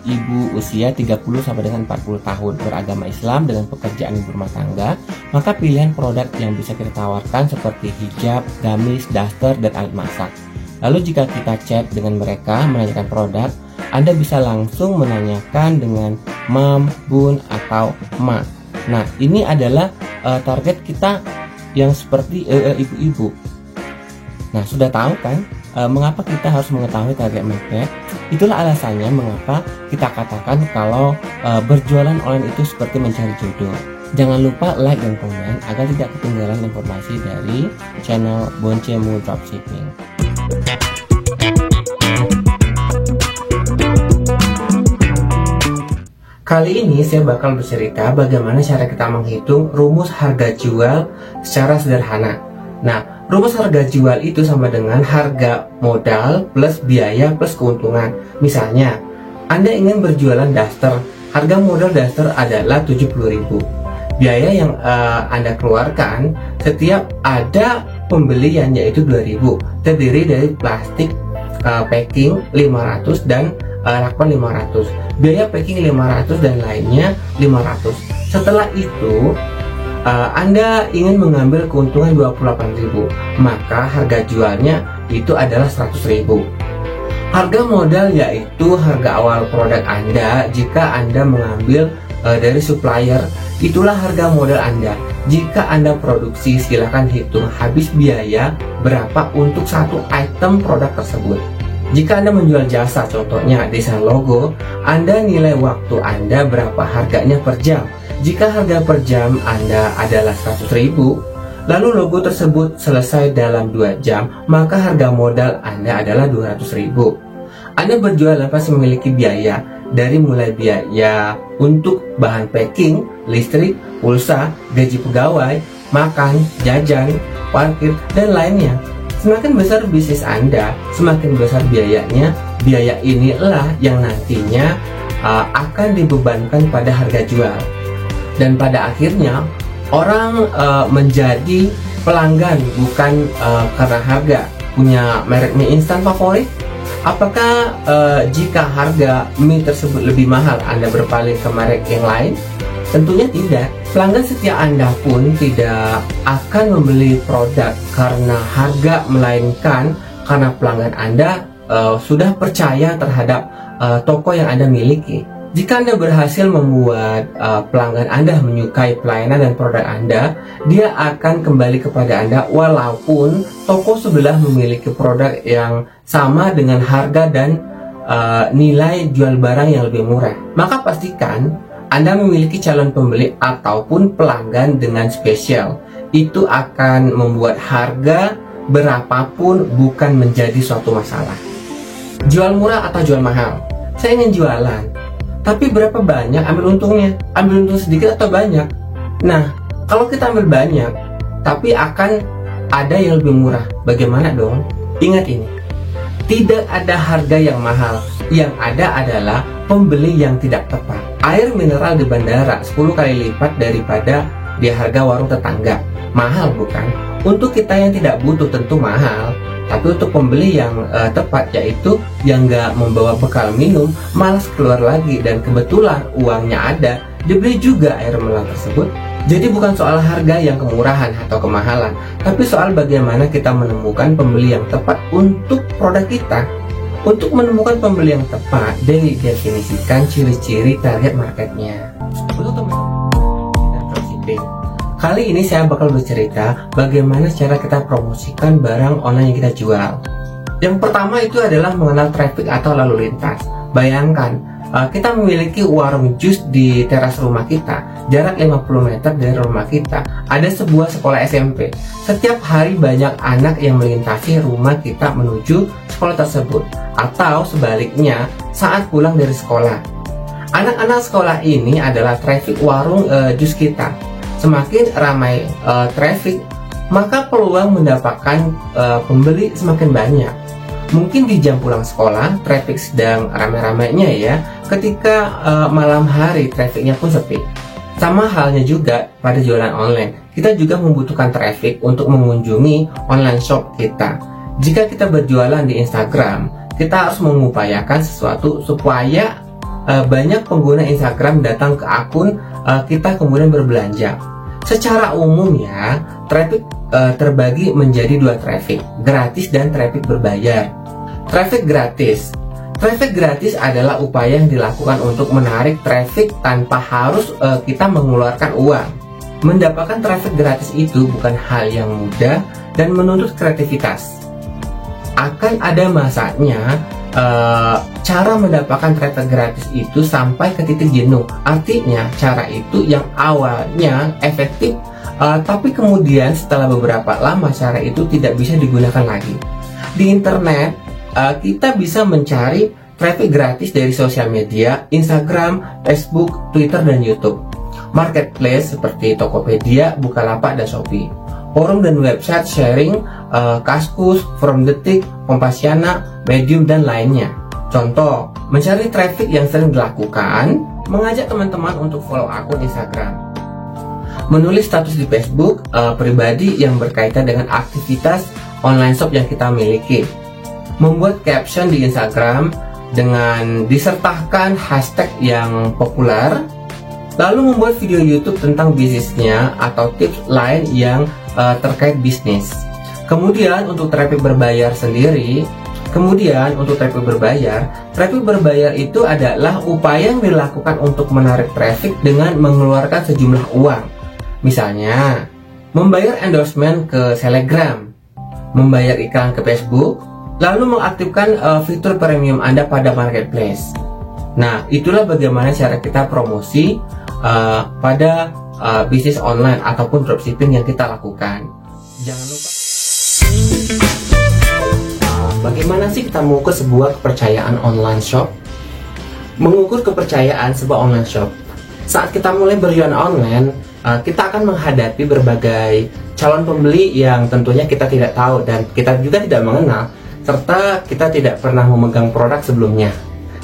ibu usia 30 sampai dengan 40 tahun, beragama Islam dengan pekerjaan ibu rumah tangga, maka pilihan produk yang bisa kita tawarkan seperti hijab, gamis, daster, dan alat masak. Lalu jika kita chat dengan mereka menanyakan produk, Anda bisa langsung menanyakan dengan mam, bun, atau ma. Nah, ini adalah target kita yang seperti ibu-ibu. Nah, sudah tahu kan mengapa kita harus mengetahui target market? Itulah alasannya mengapa kita katakan kalau berjualan online itu seperti mencari jodoh. Jangan lupa like dan komen agar tidak ketinggalan informasi dari channel Boncemu Dropshipping. Kali ini saya bakal bercerita bagaimana cara kita menghitung rumus harga jual secara sederhana. Nah, rumus harga jual itu sama dengan harga modal plus biaya plus keuntungan. Misalnya, Anda ingin berjualan daster, harga modal daster adalah 70.000. Biaya yang Anda keluarkan setiap ada pembelian yaitu 2.000, terdiri dari plastik packing 500 dan lakban 500, biaya packing 500 dan lainnya 500. Setelah itu Anda ingin mengambil keuntungan 28.000, maka harga jualnya itu adalah 100.000. Harga modal yaitu harga awal produk Anda jika Anda mengambil dari supplier, itulah harga modal Anda. Jika Anda produksi, silakan hitung habis biaya berapa untuk satu item produk tersebut. Jika Anda menjual jasa, contohnya desain logo, Anda nilai waktu Anda berapa harganya per jam. Jika harga per jam Anda adalah 100.000, lalu logo tersebut selesai dalam 2 jam, maka harga modal Anda adalah 200.000. Anda berjualan pasti memiliki biaya, dari mulai biaya untuk bahan packing, listrik, pulsa, gaji pegawai, makan, jajan, parkir, dan lainnya. Semakin besar bisnis Anda, semakin besar biayanya. Biaya inilah yang nantinya akan dibebankan pada harga jual. Dan pada akhirnya orang menjadi pelanggan bukan karena harga. Punya merek mie instan favorit? Apakah jika harga mie tersebut lebih mahal Anda berpaling ke merek yang lain? Tentunya tidak. Pelanggan setia Anda pun tidak akan membeli produk karena harga, melainkan karena pelanggan Anda sudah percaya terhadap toko yang Anda miliki. Jika Anda berhasil membuat pelanggan Anda menyukai pelayanan dan produk Anda, dia akan kembali kepada Anda walaupun toko sebelah memiliki produk yang sama dengan harga dan nilai jual barang yang lebih murah. Maka pastikan Anda memiliki calon pembeli ataupun pelanggan dengan spesial. Itu akan membuat harga berapapun bukan menjadi suatu masalah. Jual murah atau jual mahal? Saya ingin jualan, tapi berapa banyak ambil untungnya? Ambil untung sedikit atau banyak? Nah, kalau kita ambil banyak, tapi akan ada yang lebih murah, bagaimana dong? Ingat ini, tidak ada harga yang mahal. Yang ada adalah pembeli yang tidak tepat. Air mineral di bandara 10 kali lipat daripada di harga warung tetangga. Mahal bukan? Untuk kita yang tidak butuh tentu mahal. Tapi untuk pembeli yang tepat, yaitu yang nggak membawa bekal minum, malas keluar lagi, dan kebetulan uangnya ada, dibeli juga air mineral tersebut. Jadi bukan soal harga yang kemurahan atau kemahalan, tapi soal bagaimana kita menemukan pembeli yang tepat untuk produk kita. Untuk menemukan pembeli yang tepat, definisikan ciri-ciri target marketnya. Untuk teman-teman dropshipping, kali ini saya bakal bercerita bagaimana cara kita promosikan barang online yang kita jual. Yang pertama itu adalah mengenal traffic atau lalu lintas. Bayangkan, kita memiliki warung jus di teras rumah kita, jarak 50 meter dari rumah kita ada sebuah sekolah SMP. Setiap hari banyak anak yang melintasi rumah kita menuju sekolah tersebut, atau sebaliknya saat pulang dari sekolah. Anak-anak sekolah ini adalah traffic warung jus kita. Semakin ramai traffic, maka peluang mendapatkan pembeli semakin banyak. Mungkin di jam pulang sekolah, traffic sedang ramai-ramainya ya. Ketika malam hari, trafficnya pun sepi. Sama halnya juga pada jualan online. Kita juga membutuhkan traffic untuk mengunjungi online shop kita. Jika kita berjualan di Instagram, kita harus mengupayakan sesuatu supaya banyak pengguna Instagram datang ke akun kita kemudian berbelanja. Secara umum ya, traffic terbagi menjadi dua traffic, gratis dan traffic berbayar. Traffic gratis. Traffic gratis adalah upaya yang dilakukan untuk menarik traffic tanpa harus kita mengeluarkan uang. Mendapatkan traffic gratis itu bukan hal yang mudah dan menuntut kreativitas. Akan ada masanya cara mendapatkan traffic gratis itu sampai ke titik jenuh. Artinya cara itu yang awalnya efektif, tapi kemudian setelah beberapa lama cara itu tidak bisa digunakan lagi. Di internet kita bisa mencari traffic gratis dari sosial media, Instagram, Facebook, Twitter, dan YouTube. Marketplace seperti Tokopedia, Bukalapak, dan Shopee. Forum dan website sharing, Kaskus, Forum Detik, Kompasiana, Medium, dan lainnya. Contoh, mencari traffic yang sering dilakukan, mengajak teman-teman untuk follow akun Instagram, menulis status di Facebook pribadi yang berkaitan dengan aktivitas online shop yang kita miliki, membuat caption di Instagram dengan disertakan hashtag yang populer, lalu membuat video YouTube tentang bisnisnya atau tips lain yang terkait bisnis. Kemudian untuk traffic berbayar sendiri, traffic berbayar itu adalah upaya yang dilakukan untuk menarik traffic dengan mengeluarkan sejumlah uang. Misalnya, membayar endorsement ke Telegram, membayar iklan ke Facebook, lalu mengaktifkan fitur premium Anda pada marketplace. Nah, itulah bagaimana cara kita promosi pada bisnis online ataupun dropshipping yang kita lakukan. Jangan lupa. Bagaimana sih kita mengukur sebuah kepercayaan online shop? Mengukur kepercayaan sebuah online shop. Saat kita mulai berjualan online, kita akan menghadapi berbagai calon pembeli yang tentunya kita tidak tahu dan kita juga tidak mengenal, serta kita tidak pernah memegang produk sebelumnya.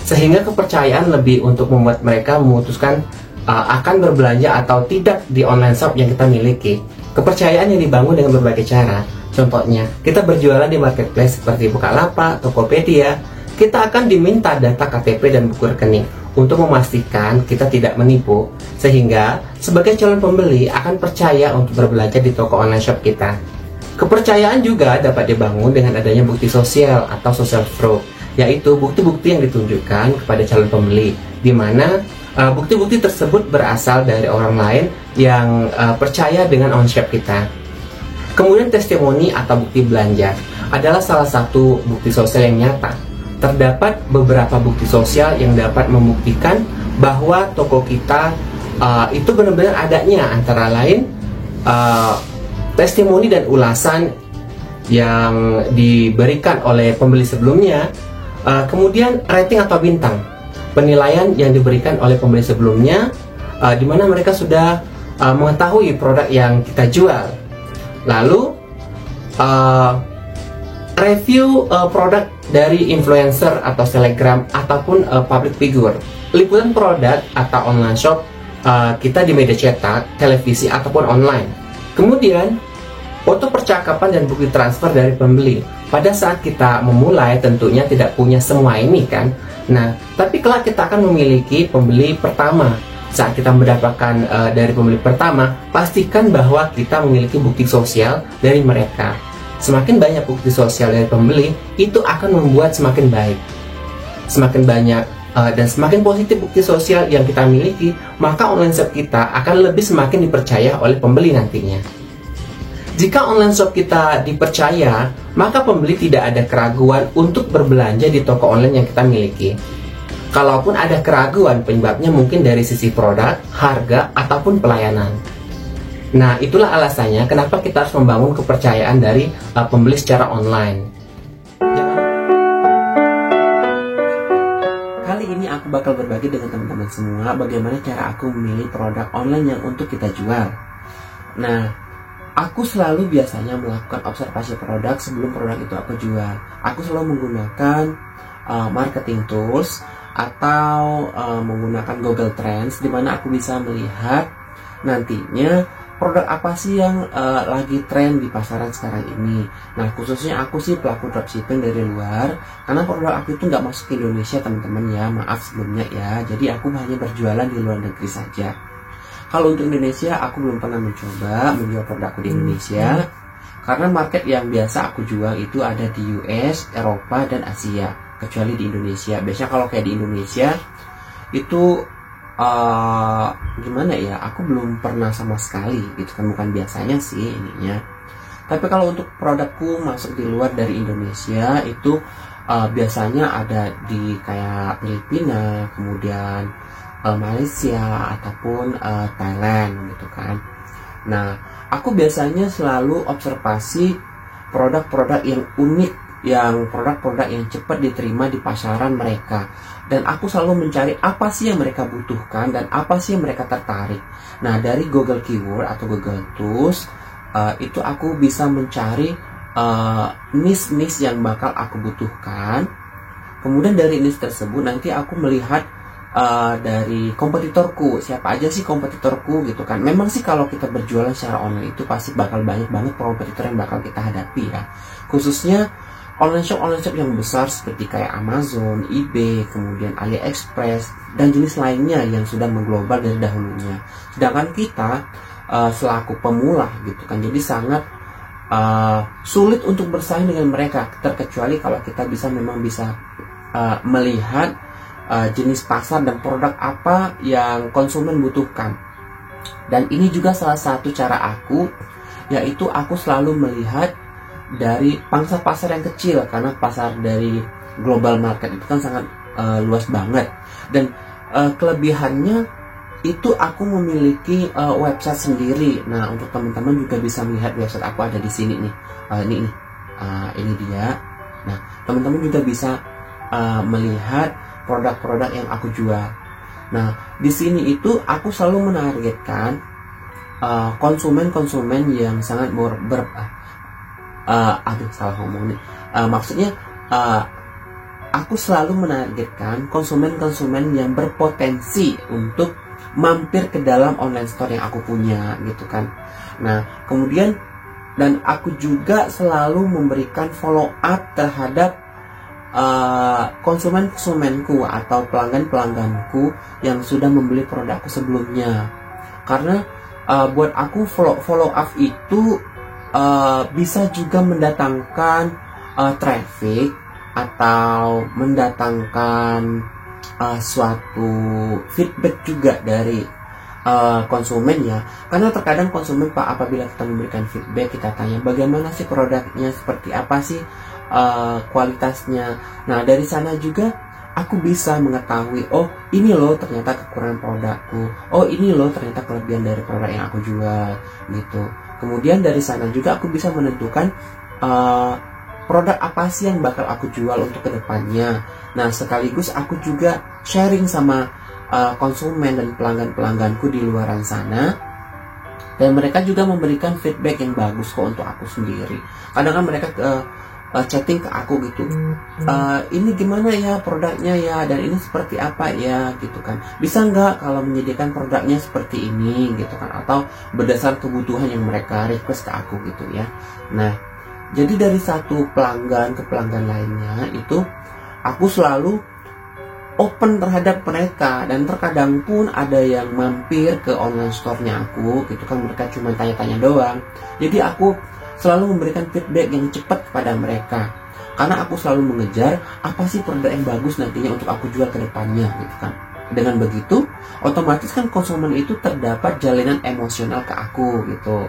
Sehingga kepercayaan lebih untuk membuat mereka memutuskan akan berbelanja atau tidak di online shop yang kita miliki. Kepercayaan yang dibangun dengan berbagai cara. Contohnya, kita berjualan di marketplace seperti Bukalapak, Tokopedia. Kita akan diminta data KTP dan buku rekening untuk memastikan kita tidak menipu, sehingga sebagai calon pembeli akan percaya untuk berbelanja di toko online shop kita. Kepercayaan juga dapat dibangun dengan adanya bukti sosial atau social proof, yaitu bukti-bukti yang ditunjukkan kepada calon pembeli, di mana bukti-bukti tersebut berasal dari orang lain yang percaya dengan online shop kita. Kemudian testimoni atau bukti belanja adalah salah satu bukti sosial yang nyata. Terdapat beberapa bukti sosial yang dapat membuktikan bahwa toko kita itu benar-benar adanya, antara lain testimoni dan ulasan yang diberikan oleh pembeli sebelumnya, kemudian rating atau bintang, penilaian yang diberikan oleh pembeli sebelumnya, di mana mereka sudah mengetahui produk yang kita jual. Lalu review produk dari influencer atau selebgram ataupun public figure, liputan produk atau online shop kita di media cetak, televisi ataupun online. Kemudian foto percakapan dan bukti transfer dari pembeli. Pada saat kita memulai tentunya tidak punya semua ini kan. Nah, tapi kelak kita akan memiliki pembeli pertama. Saat kita mendapatkan dari pembeli pertama, pastikan bahwa kita memiliki bukti sosial dari mereka. Semakin banyak bukti sosial dari pembeli, itu akan membuat semakin baik. Semakin banyak dan semakin positif bukti sosial yang kita miliki, maka online shop kita akan lebih semakin dipercaya oleh pembeli nantinya. Jika online shop kita dipercaya, maka pembeli tidak ada keraguan untuk berbelanja di toko online yang kita miliki. Kalaupun ada keraguan, penyebabnya mungkin dari sisi produk, harga, ataupun pelayanan. Nah, itulah alasannya kenapa kita harus membangun kepercayaan dari pembeli secara online. Kali ini aku bakal berbagi dengan teman-teman semua bagaimana cara aku memilih produk online yang untuk kita jual. Nah, aku selalu biasanya melakukan observasi produk sebelum produk itu aku jual. Aku selalu menggunakan marketing tools atau menggunakan Google Trends, di mana aku bisa melihat nantinya produk apa sih yang lagi tren di pasaran sekarang ini. Nah, khususnya aku sih pelaku dropshipping dari luar, karena produk aku itu nggak masuk ke Indonesia teman-teman ya, maaf sebelumnya ya. Jadi aku hanya berjualan di luar negeri saja. Kalau untuk Indonesia, aku belum pernah mencoba menjual produkku di Indonesia, karena market yang biasa aku jual itu ada di US, Eropa, dan Asia, kecuali di Indonesia. Biasanya kalau kayak di Indonesia itu gimana ya, aku belum pernah sama sekali gitu kan, bukan biasanya sih ininya. Tapi kalau untuk produkku masuk di luar dari Indonesia itu biasanya ada di kayak Filipina, kemudian Malaysia ataupun Thailand gitu kan. Nah, aku biasanya selalu observasi produk-produk yang unik, yang produk-produk yang cepat diterima di pasaran mereka, dan aku selalu mencari apa sih yang mereka butuhkan dan apa sih yang mereka tertarik. Nah, dari Google Keyword atau Google Tools itu aku bisa mencari niche-niche yang bakal aku butuhkan. Kemudian dari niche tersebut nanti aku melihat dari kompetitorku, siapa aja sih kompetitorku gitu kan. Memang sih kalau kita berjualan secara online itu pasti bakal banyak banget kompetitor yang bakal kita hadapi ya, khususnya online shop yang besar seperti kayak Amazon, eBay, kemudian AliExpress, dan jenis lainnya yang sudah mengglobal dari dahulunya. Sedangkan kita selaku pemula gitu kan, jadi sangat sulit untuk bersaing dengan mereka, terkecuali kalau kita memang bisa melihat jenis pasar dan produk apa yang konsumen butuhkan. Dan ini juga salah satu cara aku, yaitu aku selalu melihat dari pangsa pasar yang kecil, karena pasar dari global market itu kan sangat luas banget. Dan kelebihannya itu aku memiliki website sendiri. Nah, untuk teman-teman juga bisa melihat website aku ada di sini nih. Ini dia. Nah, teman-teman juga bisa melihat produk-produk yang aku jual. Nah, di sini itu aku selalu menargetkan konsumen-konsumen yang sangat maksudnya aku selalu menargetkan konsumen-konsumen yang berpotensi untuk mampir ke dalam online store yang aku punya gitu kan. Nah kemudian dan aku juga selalu memberikan follow up terhadap konsumenku atau pelangganku yang sudah membeli produkku sebelumnya, karena buat aku follow up itu bisa juga mendatangkan traffic atau mendatangkan suatu feedback juga dari konsumen ya. Karena terkadang konsumen Pak, apabila kita memberikan feedback, kita tanya bagaimana sih produknya, seperti apa sih kualitasnya. Nah dari sana juga aku bisa mengetahui, oh ini loh ternyata kekurangan produkku, oh ini loh ternyata kelebihan dari produk yang aku jual gitu. Kemudian dari sana juga aku bisa menentukan produk apa sih yang bakal aku jual untuk kedepannya. Nah sekaligus aku juga sharing sama konsumen dan pelanggan-pelangganku di luaran sana, dan mereka juga memberikan feedback yang bagus kok untuk aku sendiri. Kadang kan mereka chatting ke aku gitu, ini gimana ya produknya ya, dan ini seperti apa ya gitu kan, bisa nggak kalau menyediakan produknya seperti ini gitu kan, atau berdasar kebutuhan yang mereka request ke aku gitu ya. Nah jadi dari satu pelanggan ke pelanggan lainnya itu aku selalu open terhadap mereka, dan terkadang pun ada yang mampir ke online store-nya aku gitu kan, mereka cuma tanya-tanya doang. Jadi aku selalu memberikan feedback yang cepat kepada mereka, karena aku selalu mengejar apa sih produk yang bagus nantinya untuk aku jual ke depannya gitu kan. Dengan begitu otomatis kan konsumen itu terdapat jalinan emosional ke aku gitu.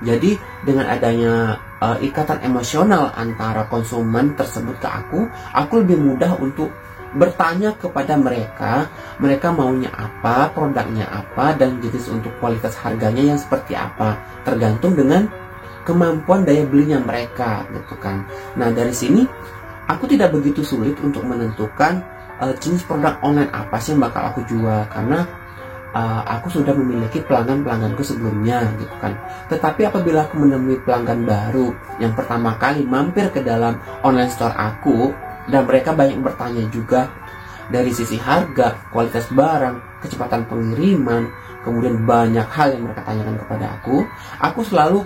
Jadi dengan adanya ikatan emosional antara konsumen tersebut ke aku lebih mudah untuk bertanya kepada mereka, mereka maunya apa, produknya apa, dan jenis untuk kualitas harganya yang seperti apa, tergantung dengan kemampuan daya belinya mereka gitu kan. Nah dari sini aku tidak begitu sulit untuk menentukan jenis produk online apa sih yang bakal aku jual, karena aku sudah memiliki pelanggan-pelangganku sebelumnya gitu kan. Tetapi apabila aku menemui pelanggan baru yang pertama kali mampir ke dalam online store aku, dan mereka banyak bertanya juga dari sisi harga, kualitas barang, kecepatan pengiriman, kemudian banyak hal yang mereka tanyakan kepada aku selalu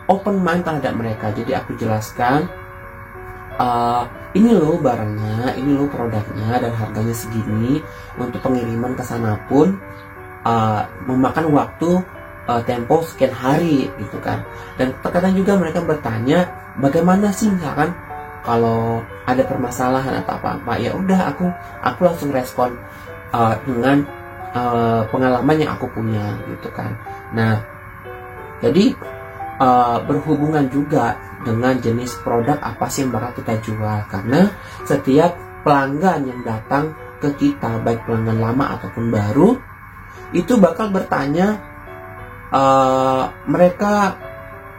open mind terhadap mereka. Jadi aku jelaskan, ini loh barangnya, ini loh produknya, dan harganya segini. Untuk pengiriman ke sana pun memakan waktu tempo sekian hari gitu kan. Dan terkadang juga mereka bertanya, bagaimana sih misalkan kalau ada permasalahan atau apa-apa, ya udah aku langsung respon dengan pengalaman yang aku punya gitu kan. Nah jadi berhubungan juga dengan jenis produk apa sih yang bakal kita jual, karena setiap pelanggan yang datang ke kita, baik pelanggan lama ataupun baru, itu bakal bertanya, mereka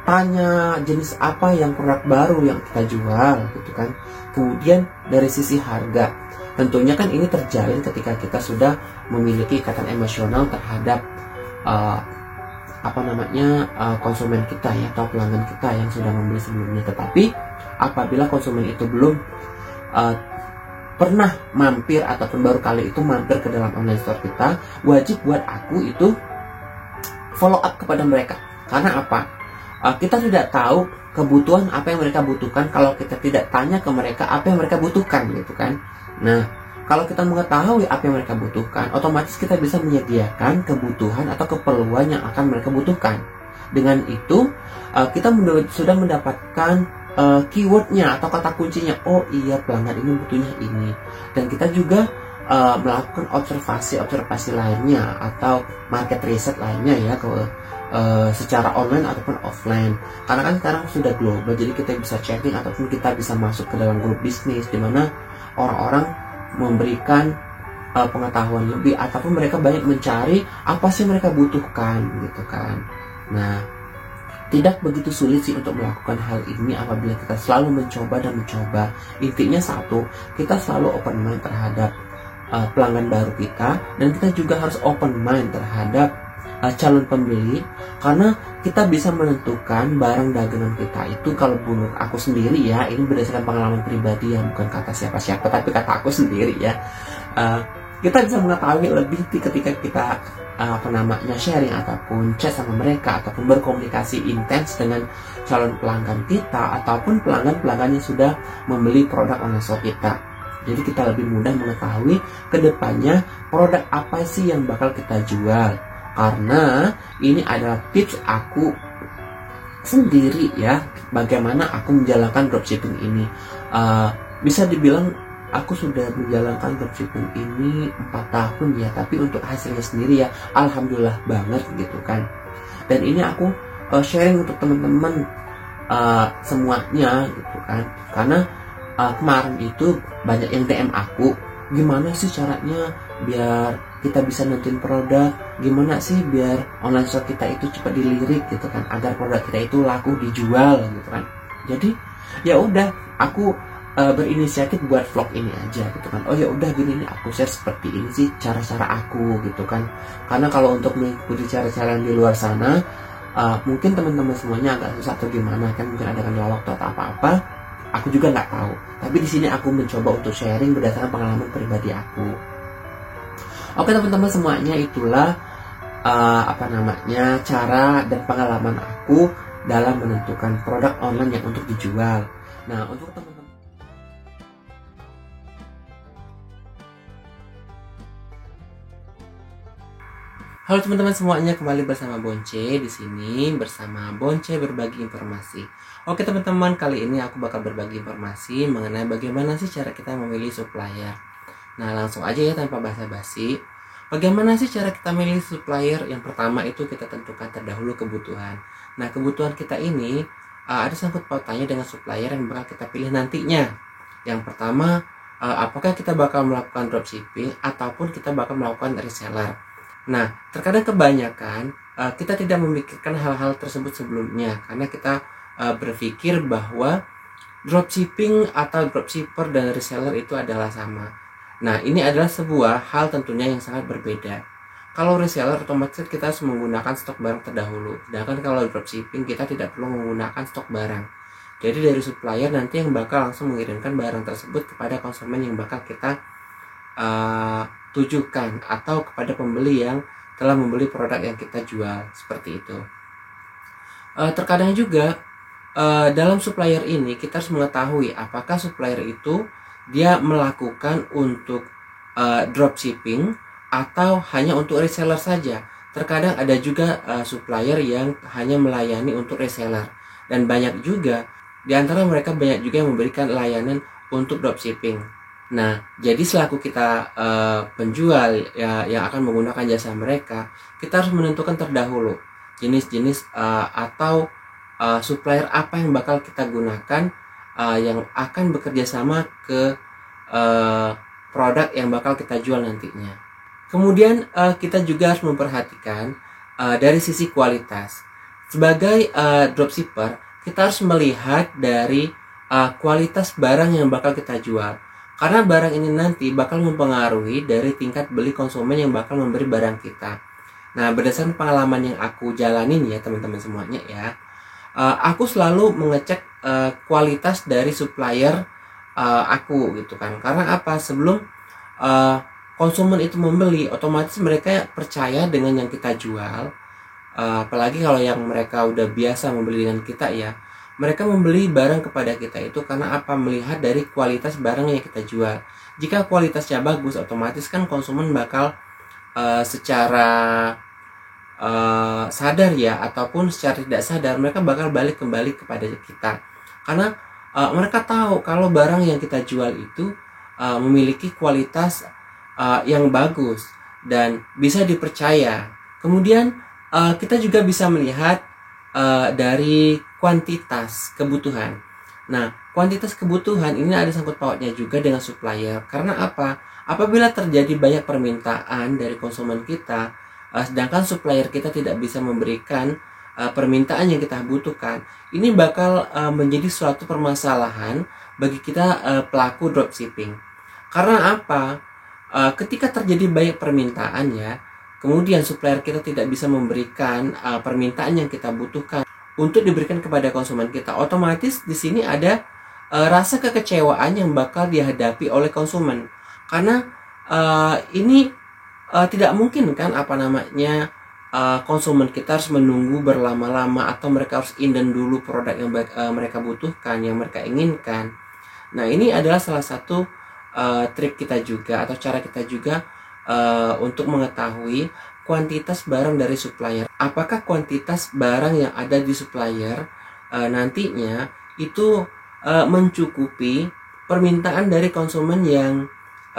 tanya jenis apa yang produk baru yang kita jual gitu kan. Kemudian dari sisi harga, tentunya kan ini terjalin ketika kita sudah memiliki ikatan emosional terhadap konsumen kita ya, atau pelanggan kita yang sudah membeli sebelumnya. Tetapi apabila konsumen itu belum pernah mampir ataupun baru kali itu mampir ke dalam online store kita, wajib buat aku itu follow up kepada mereka. Karena apa? Kita tidak tahu kebutuhan apa yang mereka butuhkan kalau kita tidak tanya ke mereka apa yang mereka butuhkan gitu kan. Nah kalau kita mengetahui apa yang mereka butuhkan, otomatis kita bisa menyediakan kebutuhan atau keperluan yang akan mereka butuhkan. Dengan itu kita sudah mendapatkan keywordnya atau kata kuncinya. Oh iya, pelanggan ini butuhnya ini. Dan kita juga melakukan observasi lainnya atau market research lainnya ya, secara online ataupun offline. Karena kan sekarang sudah global, jadi kita bisa chatting ataupun kita bisa masuk ke dalam grup bisnis di mana orang-orang memberikan pengetahuan lebih, ataupun mereka banyak mencari apa sih mereka butuhkan gitu kan. Nah tidak begitu sulit sih untuk melakukan hal ini apabila kita selalu mencoba dan mencoba. Intinya satu, kita selalu open mind terhadap pelanggan baru kita, dan kita juga harus open mind terhadap calon pembeli, karena kita bisa menentukan barang dagangan kita itu, kalau menurut aku sendiri ya, ini berdasarkan pengalaman pribadi ya, bukan kata siapa-siapa tapi kata aku sendiri ya, kita bisa mengetahui lebih ketika kita sharing ataupun chat sama mereka ataupun berkomunikasi intens dengan calon pelanggan kita ataupun pelanggan-pelanggan yang sudah membeli produk online shop kita. Jadi kita lebih mudah mengetahui kedepannya produk apa sih yang bakal kita jual. Karena ini adalah tips aku sendiri ya, bagaimana aku menjalankan dropshipping ini. Bisa dibilang aku sudah menjalankan dropshipping ini 4 tahun ya, tapi untuk hasilnya sendiri ya alhamdulillah banget gitu kan. Dan ini aku sharing untuk teman-teman semuanya gitu kan, karena kemarin itu banyak yang DM aku, gimana sih caranya biar kita bisa nentuin produk, gimana sih biar online shop kita itu cepat dilirik gitu kan, agar produk kita itu laku dijual gitu kan. Jadi ya udah aku berinisiatif buat vlog ini aja gitu kan. Oh ya udah gini nih, aku share seperti ini sih cara-cara aku gitu kan. Karena kalau untuk mengikuti cara-cara yang di luar sana mungkin teman-teman semuanya agak susah atau gimana kan, mungkin ada kendala waktu atau apa-apa, aku juga nggak tahu. Tapi di sini aku mencoba untuk sharing berdasarkan pengalaman pribadi aku. Oke teman-teman semuanya, itulah cara dan pengalaman aku dalam menentukan produk online yang untuk dijual. Nah, untuk teman-teman Halo teman-teman semuanya, kembali bersama Bonce di sini, bersama Bonce berbagi informasi. Oke teman-teman, kali ini aku bakal berbagi informasi mengenai bagaimana sih cara kita memilih supplier. Nah, langsung aja ya tanpa basa-basi. Bagaimana sih cara kita memilih supplier? Yang pertama itu kita tentukan terdahulu kebutuhan. Nah, kebutuhan kita ini ada sangkut pautannya dengan supplier yang bakal kita pilih nantinya. Yang pertama, apakah kita bakal melakukan dropshipping ataupun kita bakal melakukan reseller. Nah, terkadang kebanyakan kita tidak memikirkan hal-hal tersebut sebelumnya, karena kita berpikir bahwa dropshipping atau dropshipper dan reseller itu adalah sama. Nah, ini adalah sebuah hal tentunya yang sangat berbeda. Kalau reseller otomatis kita harus menggunakan stok barang terdahulu, sedangkan kalau dropshipping kita tidak perlu menggunakan stok barang. Jadi dari supplier nanti yang bakal langsung mengirimkan barang tersebut kepada konsumen yang bakal kita tujukan atau kepada pembeli yang telah membeli produk yang kita jual, seperti itu. Terkadang juga dalam supplier ini kita harus mengetahui apakah supplier itu dia melakukan untuk dropshipping atau hanya untuk reseller saja. Terkadang ada juga supplier yang hanya melayani untuk reseller, dan banyak juga di antara mereka banyak juga yang memberikan layanan untuk dropshipping. Nah, jadi selaku kita penjual ya, yang akan menggunakan jasa mereka, kita harus menentukan terdahulu jenis-jenis atau supplier apa yang bakal kita gunakan yang akan bekerja sama ke produk yang bakal kita jual nantinya. Kemudian kita juga harus memperhatikan dari sisi kualitas. Sebagai dropshipper, kita harus melihat dari kualitas barang yang bakal kita jual. Karena barang ini nanti bakal mempengaruhi dari tingkat beli konsumen yang bakal memberi barang kita. Nah, berdasarkan pengalaman yang aku jalanin ya teman-teman semuanya ya, aku selalu mengecek kualitas dari supplier aku gitu kan. Karena apa? Sebelum konsumen itu membeli, otomatis mereka percaya dengan yang kita jual. Apalagi kalau yang mereka udah biasa membeli dengan kita ya, mereka membeli barang kepada kita itu karena apa? Melihat dari kualitas barang yang kita jual. Jika kualitasnya bagus, otomatis kan konsumen bakal secara sadar ya, ataupun secara tidak sadar mereka bakal balik kembali kepada kita. Karena mereka tahu kalau barang yang kita jual itu memiliki kualitas yang bagus dan bisa dipercaya. Kemudian kita juga bisa melihat dari kuantitas kebutuhan. Nah, kuantitas kebutuhan ini ada sangkut pautnya juga dengan supplier. Karena apa? Apabila terjadi banyak permintaan dari konsumen kita, sedangkan supplier kita tidak bisa memberikan permintaan yang kita butuhkan, ini bakal menjadi suatu permasalahan bagi kita pelaku dropshipping. Karena apa? Ketika terjadi banyak permintaan ya, kemudian supplier kita tidak bisa memberikan permintaan yang kita butuhkan untuk diberikan kepada konsumen kita, otomatis di sini ada rasa kekecewaan yang bakal dihadapi oleh konsumen. Karena ini tidak mungkin kan konsumen kita harus menunggu berlama-lama atau mereka harus inden dulu produk yang mereka butuhkan, yang mereka inginkan. Nah, ini adalah salah satu trik kita juga atau cara kita juga untuk mengetahui kuantitas barang dari supplier. Apakah kuantitas barang yang ada di supplier nantinya itu mencukupi permintaan dari konsumen yang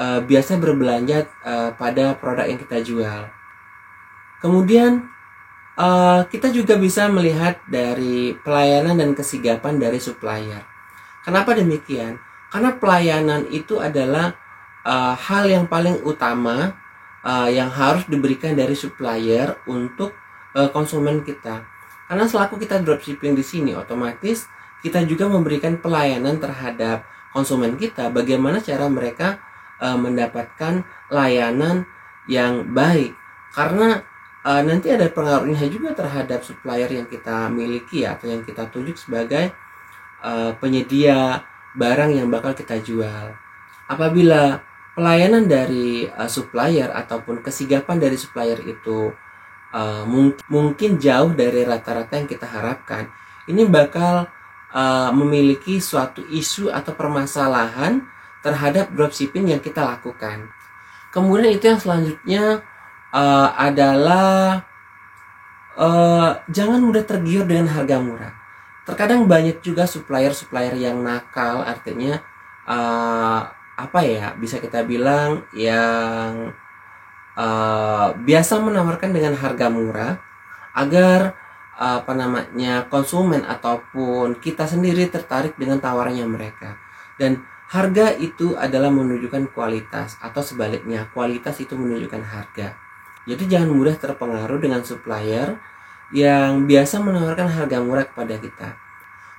biasa berbelanja pada produk yang kita jual. Kemudian kita juga bisa melihat dari pelayanan dan kesigapan dari supplier. Kenapa demikian? Karena pelayanan itu adalah hal yang paling utama yang harus diberikan dari supplier untuk konsumen kita. Karena selaku kita dropshipping di sini, otomatis kita juga memberikan pelayanan terhadap konsumen kita. Bagaimana cara mereka mendapatkan layanan yang baik? Karena nanti ada pengaruhnya juga terhadap supplier yang kita miliki atau yang kita tunjuk sebagai penyedia barang yang bakal kita jual. Apabila pelayanan dari supplier ataupun kesigapan dari supplier itu mungkin jauh dari rata-rata yang kita harapkan, ini bakal memiliki suatu isu atau permasalahan terhadap dropshipping yang kita lakukan. Kemudian itu yang selanjutnya adalah jangan mudah tergiur dengan harga murah. Terkadang banyak juga supplier yang nakal, artinya bisa kita bilang yang biasa menawarkan dengan harga murah agar konsumen ataupun kita sendiri tertarik dengan tawarannya mereka. Dan harga itu adalah menunjukkan kualitas, atau sebaliknya kualitas itu menunjukkan harga. Jadi jangan mudah terpengaruh dengan supplier yang biasa menawarkan harga murah kepada kita,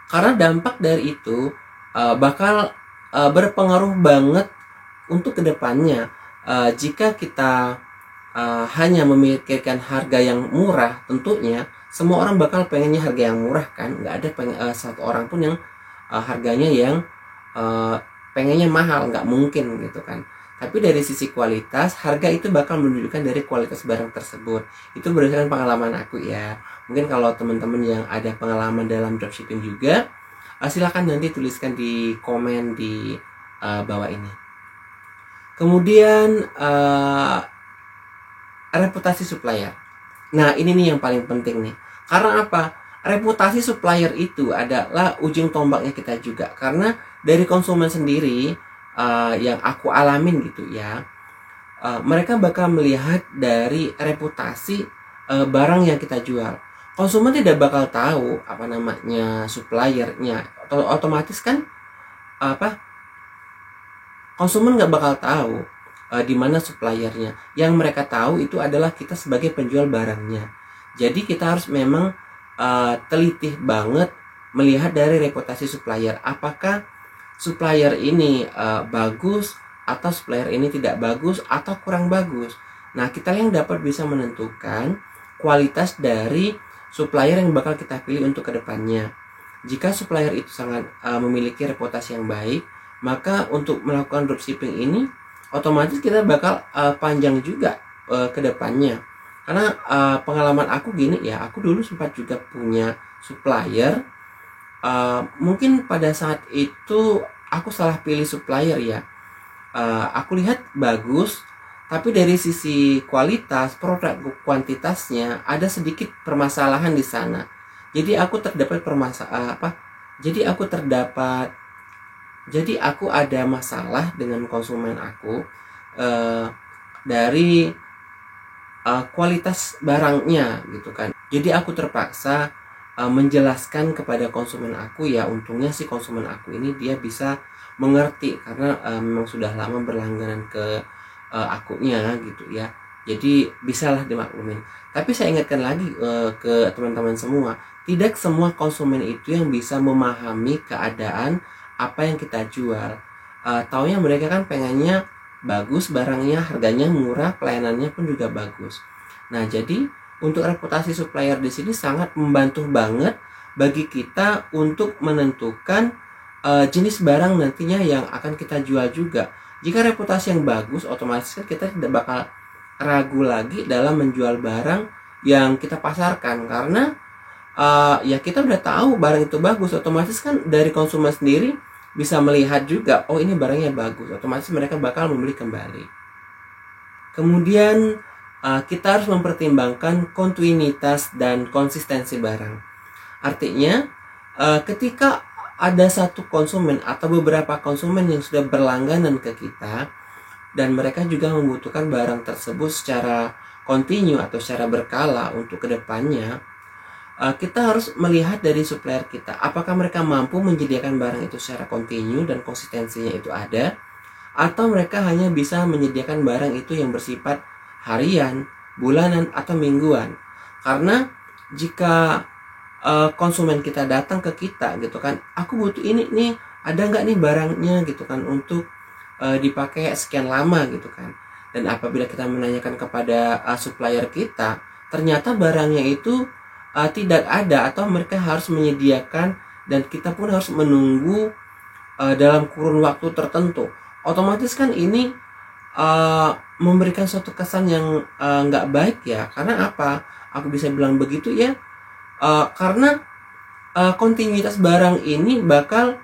karena dampak dari itu bakal berpengaruh banget untuk kedepannya. Jika kita hanya memikirkan harga yang murah, tentunya semua orang bakal pengennya harga yang murah kan. Nggak ada satu orang pun yang harganya yang pengennya mahal, nggak mungkin gitu kan. Tapi dari sisi kualitas, harga itu bakal menunjukkan dari kualitas barang tersebut. Itu berdasarkan pengalaman aku ya. Mungkin kalau teman-teman yang ada pengalaman dalam dropshipping juga, silakan nanti tuliskan di komen di bawah ini. Kemudian reputasi supplier. Nah, ini nih yang paling penting nih. Karena apa? Reputasi supplier itu adalah ujung tombaknya kita juga. Karena dari konsumen sendiri yang aku alamin gitu ya, mereka bakal melihat dari reputasi barang yang kita jual. Konsumen tidak bakal tahu suppliernya, otomatis kan konsumen nggak bakal tahu di mana suppliernya. Yang mereka tahu itu adalah kita sebagai penjual barangnya. Jadi kita harus memang teliti banget melihat dari reputasi supplier. Apakah supplier ini bagus atau supplier ini tidak bagus atau kurang bagus. Nah, kita yang dapat bisa menentukan kualitas dari supplier yang bakal kita pilih untuk kedepannya. Jika supplier itu sangat memiliki reputasi yang baik, maka untuk melakukan dropshipping ini otomatis kita bakal panjang juga kedepannya. Karena pengalaman aku gini ya, aku dulu sempat juga punya supplier. Mungkin pada saat itu aku salah pilih supplier ya. Aku lihat bagus, tapi dari sisi kualitas produk kuantitasnya ada sedikit permasalahan di sana. Jadi aku aku ada masalah dengan konsumen aku dari kualitas barangnya gitu kan. Jadi aku terpaksa menjelaskan kepada konsumen aku ya. Untungnya sih konsumen aku ini dia bisa mengerti karena memang sudah lama berlangganan ke akunya gitu ya. Jadi bisalah dimaklumin. Tapi saya ingatkan lagi ke teman-teman semua, tidak semua konsumen itu yang bisa memahami keadaan apa yang kita jual. Taunya mereka kan pengennya bagus barangnya, harganya murah, pelayanannya pun juga bagus. Nah, jadi untuk reputasi supplier di sini sangat membantu banget bagi kita untuk menentukan jenis barang nantinya yang akan kita jual juga. Jika reputasi yang bagus, otomatis kan kita tidak bakal ragu lagi dalam menjual barang yang kita pasarkan, karena ya kita udah tahu barang itu bagus. Otomatis kan dari konsumen sendiri bisa melihat juga, oh ini barangnya bagus, otomatis mereka bakal membeli kembali. Kemudian kita harus mempertimbangkan kontinuitas dan konsistensi barang. Artinya ketika ada satu konsumen atau beberapa konsumen yang sudah berlangganan ke kita dan mereka juga membutuhkan barang tersebut secara kontinu atau secara berkala untuk kedepannya, kita harus melihat dari supplier kita, apakah mereka mampu menyediakan barang itu secara kontinu dan konsistensinya itu ada, atau mereka hanya bisa menyediakan barang itu yang bersifat harian, bulanan, atau mingguan. Karena jika konsumen kita datang ke kita gitu kan, aku butuh ini nih, ada nggak nih barangnya gitu kan untuk dipakai sekian lama gitu kan. Dan apabila kita menanyakan kepada supplier kita, ternyata barangnya itu tidak ada atau mereka harus menyediakan dan kita pun harus menunggu dalam kurun waktu tertentu, otomatis kan ini memberikan suatu kesan yang nggak baik ya. Karena apa? Aku bisa bilang begitu ya, karena kontinuitas barang ini bakal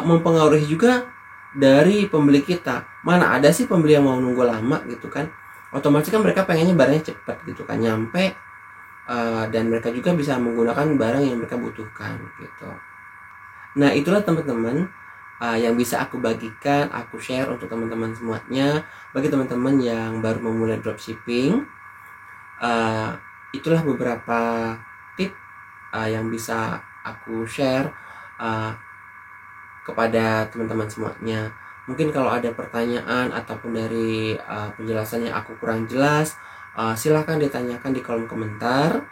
mempengaruhi juga dari pembeli kita. Mana ada sih pembeli yang mau nunggu lama gitu kan? Otomatis kan mereka pengennya barangnya cepat gitu kan, nyampe dan mereka juga bisa menggunakan barang yang mereka butuhkan gitu. Nah itulah teman-teman yang bisa aku bagikan, aku share untuk teman-teman semuanya. Bagi teman-teman yang baru memulai dropshipping, itulah beberapa tip yang bisa aku share kepada teman-teman semuanya. Mungkin kalau ada pertanyaan ataupun dari penjelasan yang aku kurang jelas, silahkan ditanyakan di kolom komentar,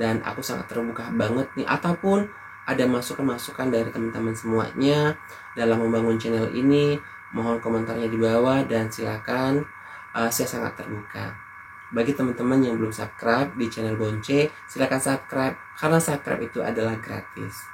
dan aku sangat terbuka banget nih. Ataupun ada masukan-masukan dari teman-teman semuanya dalam membangun channel ini, mohon komentarnya di bawah dan silakan, saya sangat terbuka. Bagi teman-teman yang belum subscribe di channel Bonce, silakan subscribe karena subscribe itu adalah gratis.